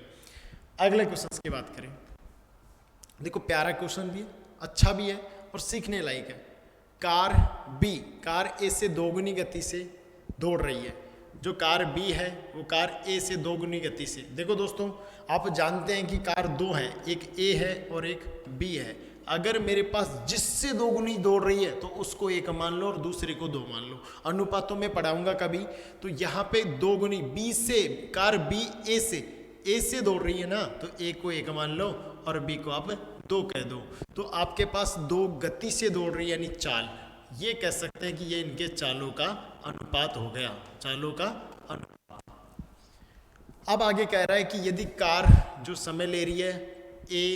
अगले क्वेश्चंस की बात करें, देखो प्यारा क्वेश्चन भी है, अच्छा भी है और सीखने लायक है। कार ए से दोगुनी गति से दौड़ रही है। जो कार बी है वो कार ए से दोगुनी गति से। देखो दोस्तों, आप जानते हैं कि कार दो है, एक ए है और एक बी है। अगर मेरे पास जिससे दोगुनी दौड़ रही है तो उसको एक मान लो और दूसरे को दो मान लो। अनुपातों में पढ़ाऊंगा कभी, तो यहाँ पे दोगुनी बी से, कार बी ए से दौड़ रही है ना, तो ए को एक मान लो और बी को आप दो कह दो। तो आपके पास दो गति से दौड़ रही है यानी चाल। ये कह सकते हैं कि ये इनके चालों का अनुपात हो गया, चालों का अनुपात। अब आगे कह रहा है कि यदि कार जो समय ले रही है ए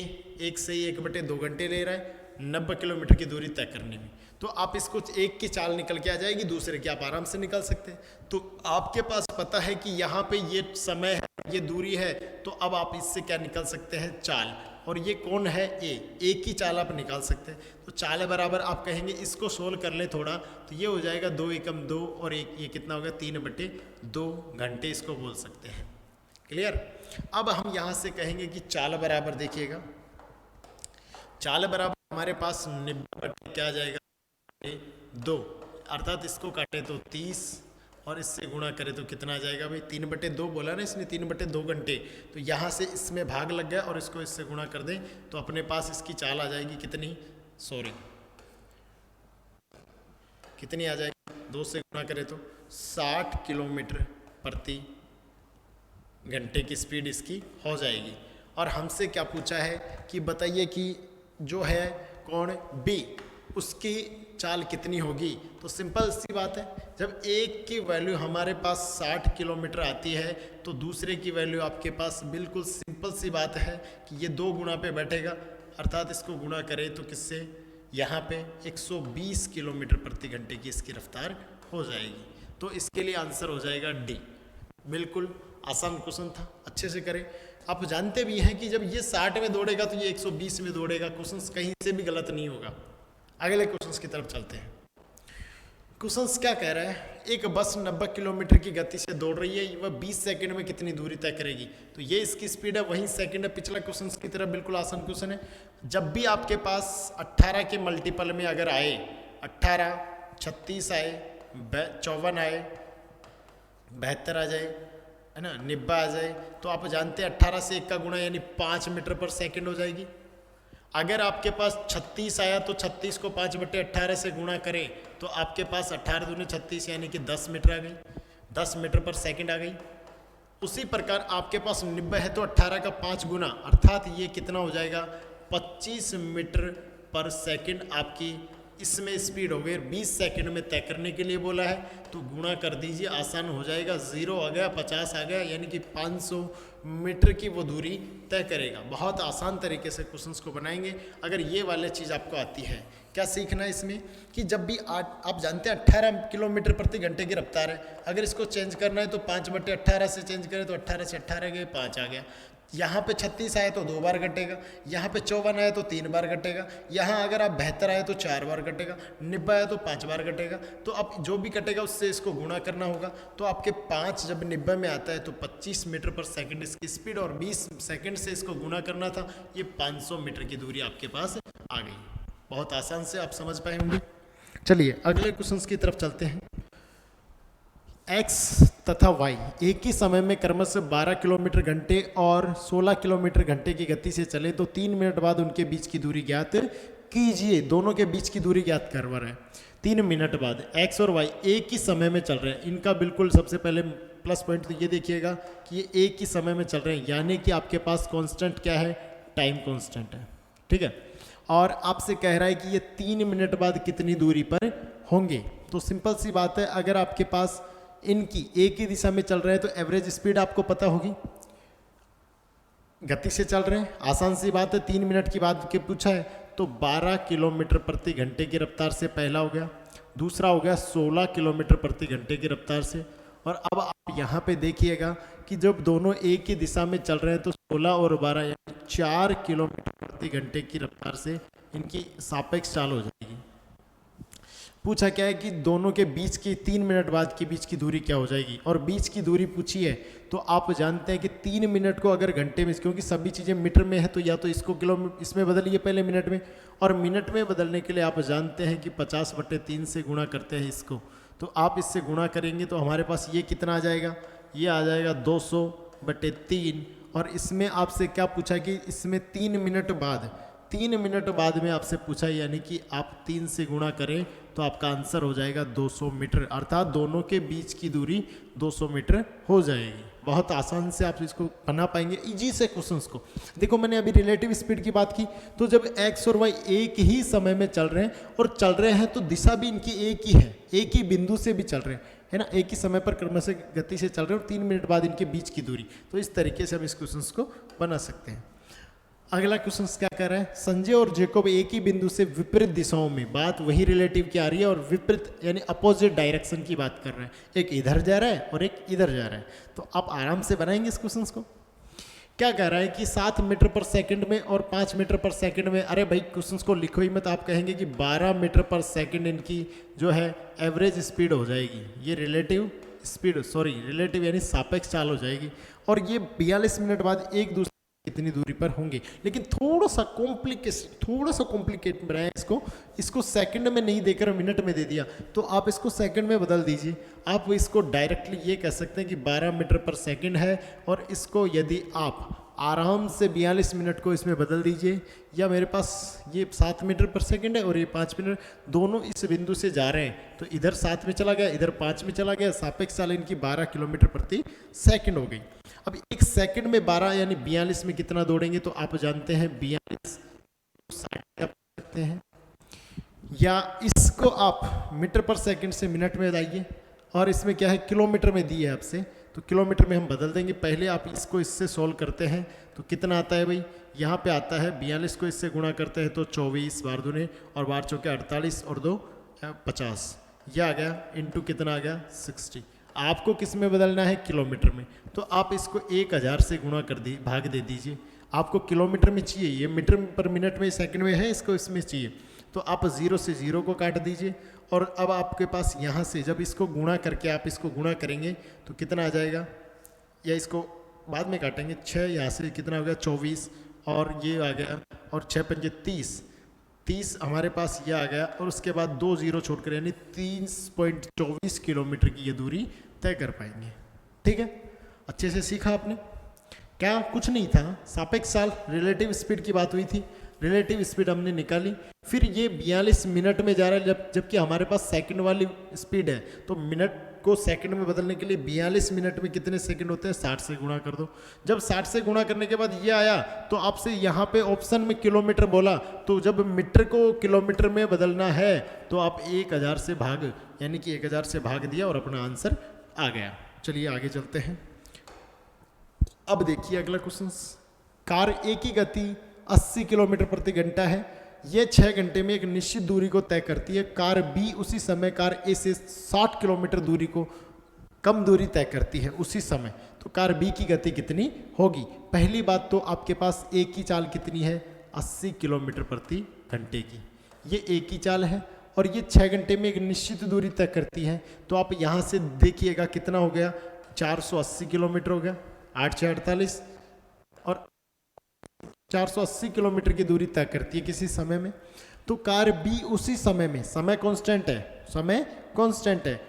1 से 1/2 घंटे ले रहा है 90 किलोमीटर की दूरी तय करने में, तो आप इसको एक की चाल निकल के आ जाएगी, दूसरे की आप आराम से निकल सकते हैं। तो आपके पास पता है कि यहाँ पे ये समय है, ये दूरी है, तो अब आप इससे क्या निकल सकते हैं, चाल। और ये कौन है, ए की चाल आप निकाल सकते हैं। तो चाल बराबर आप कहेंगे, इसको सोल्व कर ले थोड़ा, तो ये हो जाएगा 2 एकम 2 और एक, ये कितना होगा 3/2 घंटे, इसको बोल सकते हैं। क्लियर। अब हम यहाँ से कहेंगे कि चाल बराबर, देखिएगा चाल बराबर हमारे पास 90 क्या आ जाएगा 2, अर्थात इसको काटे तो 30 और इससे गुणा करें तो कितना आ जाएगा भाई 3/2 बोला ना इसने, 3/2 घंटे। तो यहाँ से इसमें भाग लग गया और इसको इससे गुणा कर दें तो अपने पास इसकी चाल आ जाएगी कितनी, कितनी आ जाएगी, 2 से गुणा करें तो 60 किलोमीटर प्रति घंटे की स्पीड इसकी हो जाएगी। और हमसे क्या पूछा है कि बताइए कि जो है कौन बी, उसकी चाल कितनी होगी। तो सिंपल सी बात है, जब एक की वैल्यू हमारे पास 60 किलोमीटर आती है तो दूसरे की वैल्यू आपके पास बिल्कुल सिंपल सी बात है कि ये 2 गुना पे बैठेगा, अर्थात इसको गुणा करें तो किससे, यहाँ पे 120 किलोमीटर प्रति घंटे की इसकी रफ्तार हो जाएगी। तो इसके लिए आंसर हो जाएगा डी। बिल्कुल आसान क्वेश्चन था, अच्छे से करें। आप जानते भी हैं कि जब ये 60 में दौड़ेगा तो ये 120 में दौड़ेगा, क्वेश्चन कहीं से भी गलत नहीं होगा। अगले क्वेश्चन की तरफ चलते हैं। क्वेश्चन क्या कह रहा है, एक बस 90 किलोमीटर की गति से दौड़ रही है, वह 20 सेकंड में कितनी दूरी तय करेगी। तो ये इसकी स्पीड है, वही सेकंड है। पिछला क्वेश्चन की तरह बिल्कुल आसान क्वेश्चन है। जब भी आपके पास 18 के मल्टीपल में अगर आए, 18, 36 आए, 54 आए, 72 आ जाए, है ना, 90 आ जाए, तो आप जानते हैं 18 से 1 का गुणा यानी 5 मीटर पर सेकंड हो जाएगी। अगर आपके पास 36 आया तो 36 को 5/18 से गुणा करें तो आपके पास 18 दूनी 36 यानी कि 10 मीटर आ गई, 10 मीटर पर सेकंड आ गई। उसी प्रकार आपके पास 90 है तो 18 का 5 गुना, अर्थात ये कितना हो जाएगा 25 मीटर पर सेकंड आपकी इसमें स्पीड हो गई। 20 सेकंड में तय करने के लिए बोला है तो गुणा कर दीजिए, आसान हो जाएगा। 0 आ गया, 50 आ गया, यानी कि 500 मीटर की वो दूरी तय करेगा। बहुत आसान तरीके से क्वेश्चंस को बनाएंगे अगर ये वाले चीज़ आपको आती है। क्या सीखना है इसमें कि जब भी आप जानते हैं 18 किलोमीटर प्रति घंटे की रफ्तार है, अगर इसको चेंज करना है तो 5/18 से चेंज करें तो 18 से 18 गए 5 आ गया। यहाँ पे 36 आए तो 2 बार घटेगा, यहाँ पे 54 आए तो 3 बार घटेगा, यहाँ अगर आप 72 आए तो 4 बार घटेगा, 90 आए तो 5 बार घटेगा। तो अब जो भी घटेगा उससे इसको गुणा करना होगा। तो आपके 5 जब 90 में आता है तो 25 मीटर पर सेकंड इसकी स्पीड और 20 सेकंड से इसको गुणा करना था, ये 500 मीटर की दूरी आपके पास आ गई। बहुत आसान से आप समझ पाए होंगे। चलिए अगले क्वेश्चन की तरफ चलते हैं। X तथा Y एक ही समय में क्रमशः 12 किलोमीटर घंटे और 16 किलोमीटर घंटे की गति से चले तो 3 मिनट बाद उनके बीच की दूरी ज्ञात कीजिए। दोनों के बीच की दूरी ज्ञात करवा रहे हैं। 3 मिनट बाद X और Y एक ही समय में चल रहे हैं। इनका बिल्कुल सबसे पहले प्लस पॉइंट तो ये देखिएगा कि ये एक ही समय में चल रहे हैं, यानी कि आपके पास कांस्टेंट क्या है, टाइम कांस्टेंट है। ठीक है, और आपसे कह रहा है कि ये 3 मिनट बाद कितनी दूरी पर होंगे। तो सिंपल सी बात है, अगर आपके पास इनकी एक ही दिशा में चल रहे हैं तो एवरेज स्पीड आपको पता होगी, गति से चल रहे हैं, आसान सी बात है। 3 मिनट की बात के पूछा है तो 12 किलोमीटर प्रति घंटे की रफ्तार से पहला हो गया, दूसरा हो गया 16 किलोमीटर प्रति घंटे की रफ्तार से। और अब आप यहाँ पे देखिएगा कि जब दोनों एक ही दिशा में चल रहे हैं तो 16 और 12 यानी 4 किलोमीटर प्रति घंटे की रफ्तार से इनकी सापेक्ष चाल हो जाएगी। पूछा क्या है कि दोनों के बीच की 3 मिनट बाद के बीच की दूरी क्या हो जाएगी, और बीच की दूरी पूछी है तो आप जानते हैं कि 3 मिनट को अगर घंटे में, क्योंकि सभी चीज़ें मीटर में है तो या तो इसको किलोमीटर इसमें बदलिए पहले मिनट में, और मिनट में बदलने के लिए आप जानते हैं कि 50/3 से गुणा करते हैं इसको, तो आप इससे गुणा करेंगे तो हमारे पास ये कितना आ जाएगा, ये आ जाएगा 200/3। और इसमें आपसे क्या पूछा कि इसमें 3 मिनट बाद, 3 मिनट बाद में आपसे पूछा, यानी कि आप 3 से गुणा करें तो आपका आंसर हो जाएगा 200 मीटर, अर्थात दोनों के बीच की दूरी 200 मीटर हो जाएगी। बहुत आसान से आप इसको बना पाएंगे इजी से क्वेश्चंस को। देखो मैंने अभी रिलेटिव स्पीड की बात की, तो जब एक्स और वाई एक ही समय में चल रहे हैं और चल रहे हैं तो दिशा भी इनकी एक ही है, एक ही बिंदु से भी चल रहे हैं, है ना, एक ही समय पर क्रम से गति से चल रहे हैं और 3 मिनट बाद इनके बीच की दूरी, तो इस तरीके से हम इस क्वेश्चन को बना सकते हैं। अगला क्वेश्चन क्या कर रहा है, संजय और जेकोब एक ही बिंदु से विपरीत दिशाओं में, बात वही रिलेटिव की आ रही है और विपरीत यानी अपोजिट डायरेक्शन की बात कर रहे हैं, एक इधर जा रहा है और एक इधर जा रहा है, तो आप आराम से बनाएंगे इस क्वेश्चन को। क्या कह रहा है कि 7 मीटर पर सेकंड में और 5 मीटर पर सेकंड में, अरे भाई क्वेश्चन को लिखो ही मत, आप कहेंगे कि 12 मीटर पर सेकंड इनकी जो है एवरेज स्पीड हो जाएगी, ये रिलेटिव स्पीड, सॉरी रिलेटिव यानी सापेक्ष चाल हो जाएगी, और ये 42 मिनट बाद एक दूसरे कितनी दूरी पर होंगे। लेकिन थोड़ा सा कॉम्प्लिकेट बनाया इसको सेकंड में नहीं देकर मिनट में दे दिया, तो आप इसको सेकंड में बदल दीजिए। आप इसको डायरेक्टली ये कह सकते हैं कि 12 मीटर पर सेकंड है, और इसको यदि आप आराम से 42 मिनट को इसमें बदल दीजिए, या मेरे पास ये 7 मीटर पर सेकंड है और ये 5 मिनट, दोनों इस बिंदु से जा रहे हैं, तो इधर 7 में चला गया, इधर 5 में चला गया, सापेक्ष चाल इनकी 12 किलोमीटर प्रति सेकंड हो गई। अब एक सेकंड में 12 यानी 42 में कितना दौड़ेंगे, तो आप जानते हैं 42 60 आप सकते हैं, या इसको आप मीटर पर सेकंड से मिनट में बताइए, और इसमें क्या है किलोमीटर में दी है आपसे, तो किलोमीटर में हम बदल देंगे। पहले आप इसको इससे सोल्व करते हैं तो कितना आता है भाई, यहाँ पे आता है 42 को इससे गुणा करते हैं तो 24 बार दूने और बार चौके 48 और 2 50, यह आ गया इंटू कितना आ गया 60। आपको किस में बदलना है, किलोमीटर में, तो आप इसको 1000 से गुणा कर दी, भाग दे दीजिए। आपको किलोमीटर में चाहिए, ये मीटर पर मिनट में सेकंड में है, इसको इसमें चाहिए, तो आप 0 से 0 को काट दीजिए, और अब आपके पास यहाँ से जब इसको गुणा करके आप इसको गुणा करेंगे तो कितना आ जाएगा, या इसको बाद में काटेंगे, 6 यहाँ से कितना हो गया 24, और ये आ गया, और 6 पंजे 30 हमारे पास ये आ गया, और उसके बाद 2 0 छोड़कर यानी 30.24 किलोमीटर की ये दूरी तय कर पाएंगे। ठीक है, अच्छे से सीखा आपने, क्या कुछ नहीं था, सापेक्ष चाल रिलेटिव स्पीड की बात हुई थी, रिलेटिव स्पीड हमने निकाली, फिर ये 42 मिनट में जा रहा है, जबकि हमारे पास सेकंड वाली स्पीड है, तो मिनट को सेकंड में बदलने के लिए 42 मिनट में कितने सेकंड होते हैं, 60 से गुणा कर दो। जब 60 से गुणा करने के बाद ये आया तो आपसे यहाँ पे ऑप्शन में किलोमीटर बोला, तो जब मीटर को किलोमीटर में बदलना है तो आप 1000 से भाग, यानी कि 1000 से भाग दिया और अपना आंसर आ गया। चलिए आगे चलते हैं। अब देखिए अगला क्वेश्चन, कार ए की गति 80 किलोमीटर प्रति घंटा है, यह 6 घंटे में एक निश्चित दूरी को तय करती है। कार बी उसी समय कार ए से 60 किलोमीटर दूरी को कम दूरी तय करती है उसी समय, तो कार बी की गति कितनी होगी। पहली बात तो आपके पास ए की चाल कितनी है, 80 किलोमीटर प्रति घंटे की, ये ए की चाल है, और ये 6 घंटे में एक निश्चित दूरी तय करती है, तो आप यहाँ से देखिएगा कितना हो गया, 480 किलोमीटर हो गया, 8 6 48, और 480 किलोमीटर की दूरी तय करती है किसी समय में। तो कार बी उसी समय में, समय कांस्टेंट है, समय कांस्टेंट है,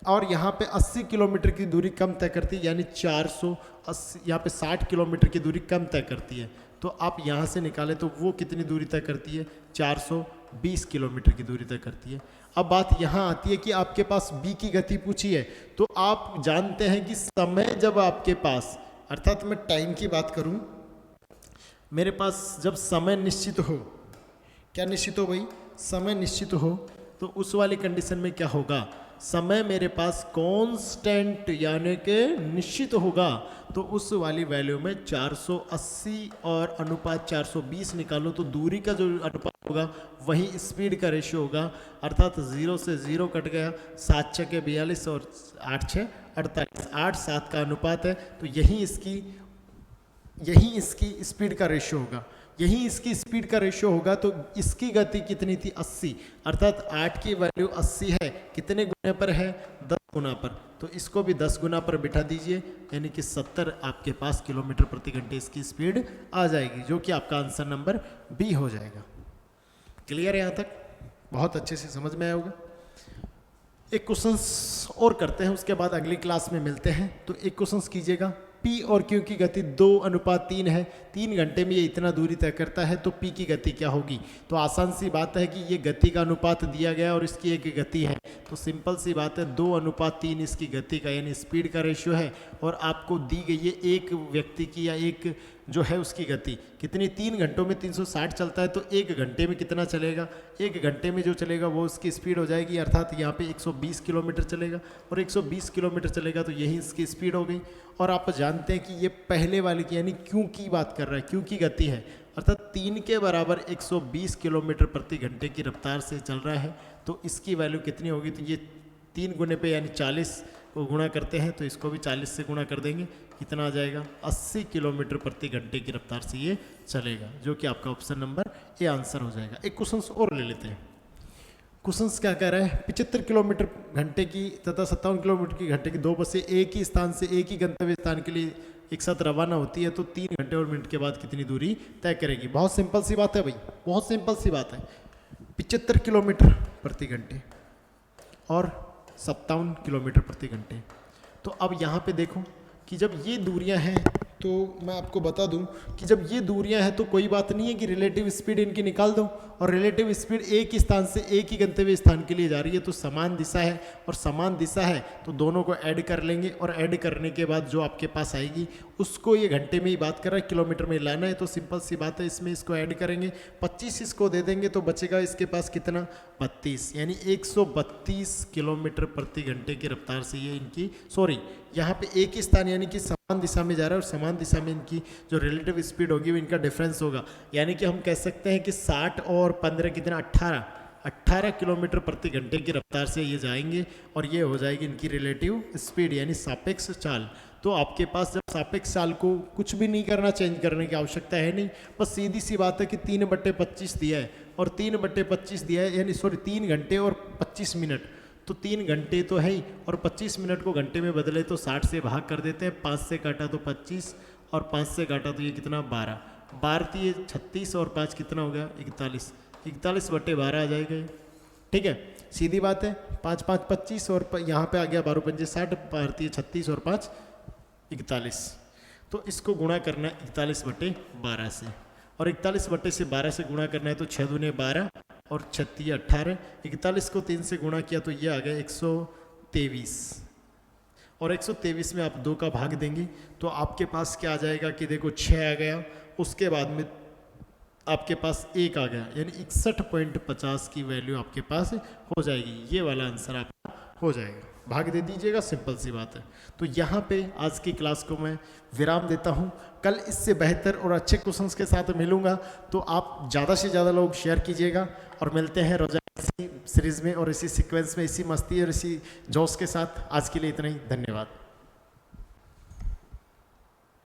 और यहाँ पे 80 किलोमीटर की दूरी कम तय करती है, यानी 480, यहाँ पे 60 किलोमीटर की दूरी कम तय करती है। तो आप यहाँ से निकालें तो वो कितनी दूरी तय करती है, 420 किलोमीटर की दूरी तय करती है। अब बात यहाँ आती है कि आपके पास बी की गति पूछी है, तो आप जानते हैं कि समय जब आपके पास, अर्थात मैं टाइम की बात करूँ, मेरे पास जब समय निश्चित हो, क्या निश्चित हो भाई, समय निश्चित हो, तो उस वाली कंडीशन में क्या होगा, समय मेरे पास कांस्टेंट यानी कि निश्चित होगा, तो उस वाली वैल्यू में 480 और अनुपात 420 निकालो, तो दूरी का जो अनुपात होगा वही स्पीड का रेशियो होगा, अर्थात 0 से 0 कट गया, 7 6 के 42 और 8 6 48, 8 7 का अनुपात है, तो यही इसकी स्पीड का रेशियो होगा। यही इसकी स्पीड का रेशियो होगा, तो इसकी गति कितनी थी 80, अर्थात 8 की वैल्यू 80 है, कितने गुना पर है 10 गुना पर, तो इसको भी 10 गुना पर बिठा दीजिए, यानी कि 70 आपके पास किलोमीटर प्रति घंटे इसकी स्पीड आ जाएगी, जो कि आपका आंसर नंबर बी हो जाएगा। क्लियर है यहाँ तक? बहुत अच्छे से समझ में आया होगा। एक क्वेश्चंस और करते हैं, उसके बाद अगली क्लास में मिलते हैं। तो एक क्वेश्चंस कीजिएगा, P और Q की गति 2:3 है, 3 घंटे में ये इतना दूरी तय करता है, तो P की गति क्या होगी? तो आसान सी बात है कि ये गति का अनुपात दिया गया और इसकी एक गति है, तो सिंपल सी बात है 2:3 इसकी गति का यानी स्पीड का रेशियो है, और आपको दी गई है एक व्यक्ति की या एक जो है उसकी गति कितनी, 3 घंटों में 360 चलता है, तो 1 घंटे में कितना चलेगा, 1 घंटे में जो चलेगा वो उसकी स्पीड हो जाएगी, अर्थात यहाँ पे 120 किलोमीटर चलेगा, और 120 किलोमीटर चलेगा तो यही इसकी स्पीड हो गई। और आप जानते हैं कि ये पहले वाले की यानी क्यू की बात कर रहा है, क्यू की गति है, अर्थात 3 के बराबर 120 किलोमीटर प्रति घंटे की रफ्तार से चल रहा है, तो इसकी वैल्यू कितनी होगी? तो ये 3 गुने पे यानी 40 को गुणा करते हैं, तो इसको भी 40 से गुणा कर देंगे, कितना आ जाएगा 80 किलोमीटर प्रति घंटे की रफ्तार से ये चलेगा, जो कि आपका ऑप्शन नंबर ए आंसर हो जाएगा। एक क्वेश्चन और ले लेते हैं। क्वेश्चन क्या कह रहा है, 75 किलोमीटर घंटे की तथा 57 किलोमीटर की घंटे की 2 बसें एक ही स्थान से एक ही गंतव्य स्थान के लिए एक साथ रवाना होती है, तो 3 घंटे और मिनट के बाद कितनी दूरी तय करेगी? बहुत सिंपल सी बात है भाई, बहुत सिंपल सी बात है। 75 किलोमीटर प्रति घंटे और 57 किलोमीटर प्रति घंटे। तो अब यहाँ पे देखो कि जब ये दूरियां हैं, तो मैं आपको बता दूं कि जब ये दूरियां हैं तो कोई बात नहीं है कि रिलेटिव स्पीड इनकी निकाल दो, और रिलेटिव स्पीड एक ही स्थान से एक ही गंतव्य स्थान के लिए जा रही है, तो समान दिशा है, और समान दिशा है तो दोनों को ऐड कर लेंगे, और ऐड करने के बाद जो आपके पास आएगी उसको ये घंटे में ही बात कर रहा है, किलोमीटर में लाना है, तो सिंपल सी बात है, इसमें इसको ऐड करेंगे, 25 इसको दे देंगे, तो बचेगा इसके पास कितना 32, यानी 132 किलोमीटर प्रति घंटे की रफ्तार से ये इनकी यहाँ पे एक ही स्थान यानी कि समान दिशा में जा रहा है, और समान दिशा में इनकी जो रिलेटिव स्पीड होगी वो इनका डिफरेंस होगा, यानी कि हम कह सकते हैं कि 60 और 15 कितना 18 किलोमीटर प्रति घंटे की रफ्तार से ये जाएंगे, और ये हो जाएगी इनकी रिलेटिव स्पीड यानी सापेक्ष चाल। तो आपके पास जब सापेक्ष चाल को कुछ भी नहीं करना, चेंज करने की आवश्यकता है नहीं, बस सीधी सी बात है कि 3/25 दिया है, और 3/25 दिया है यानी 3 घंटे और 25 मिनट, तो 3 घंटे तो है ही, और 25 मिनट को घंटे में बदले तो 60 से भाग कर देते हैं, 5 से काटा तो 25, और 5 से काटा तो ये कितना 12, 12 36, और 5 कितना हो गया 41, 41/12 आ जाएगा ये। ठीक है, सीधी बात है, 5 5 25, और यहाँ पे आ गया 12 पंजे 60, 12 36 और 5 41, तो इसको गुणा करना है 41/12 से, और 41/12 से गुणा करना है तो 6 दूने 12 और 36 18, 41 को 3 से गुणा किया तो ये आ गया 123, और 123 में आप 2 का भाग देंगे तो आपके पास क्या आ जाएगा कि देखो 6 आ गया, उसके बाद में आपके पास 1 आ गया, यानी 61.50 की वैल्यू आपके पास हो जाएगी, ये वाला आंसर आपका हो जाएगा, भाग दे दीजिएगा, सिंपल सी बात है। तो यहाँ पे आज की क्लास को मैं विराम देता हूँ, कल इससे बेहतर और अच्छे क्वेश्चंस के साथ मिलूंगा, तो आप ज़्यादा से ज़्यादा लोग शेयर कीजिएगा, और मिलते हैं रोजाना इसी सीरीज़ में और इसी सीक्वेंस में, इसी मस्ती और इसी जोश के साथ। आज के लिए इतना ही, धन्यवाद।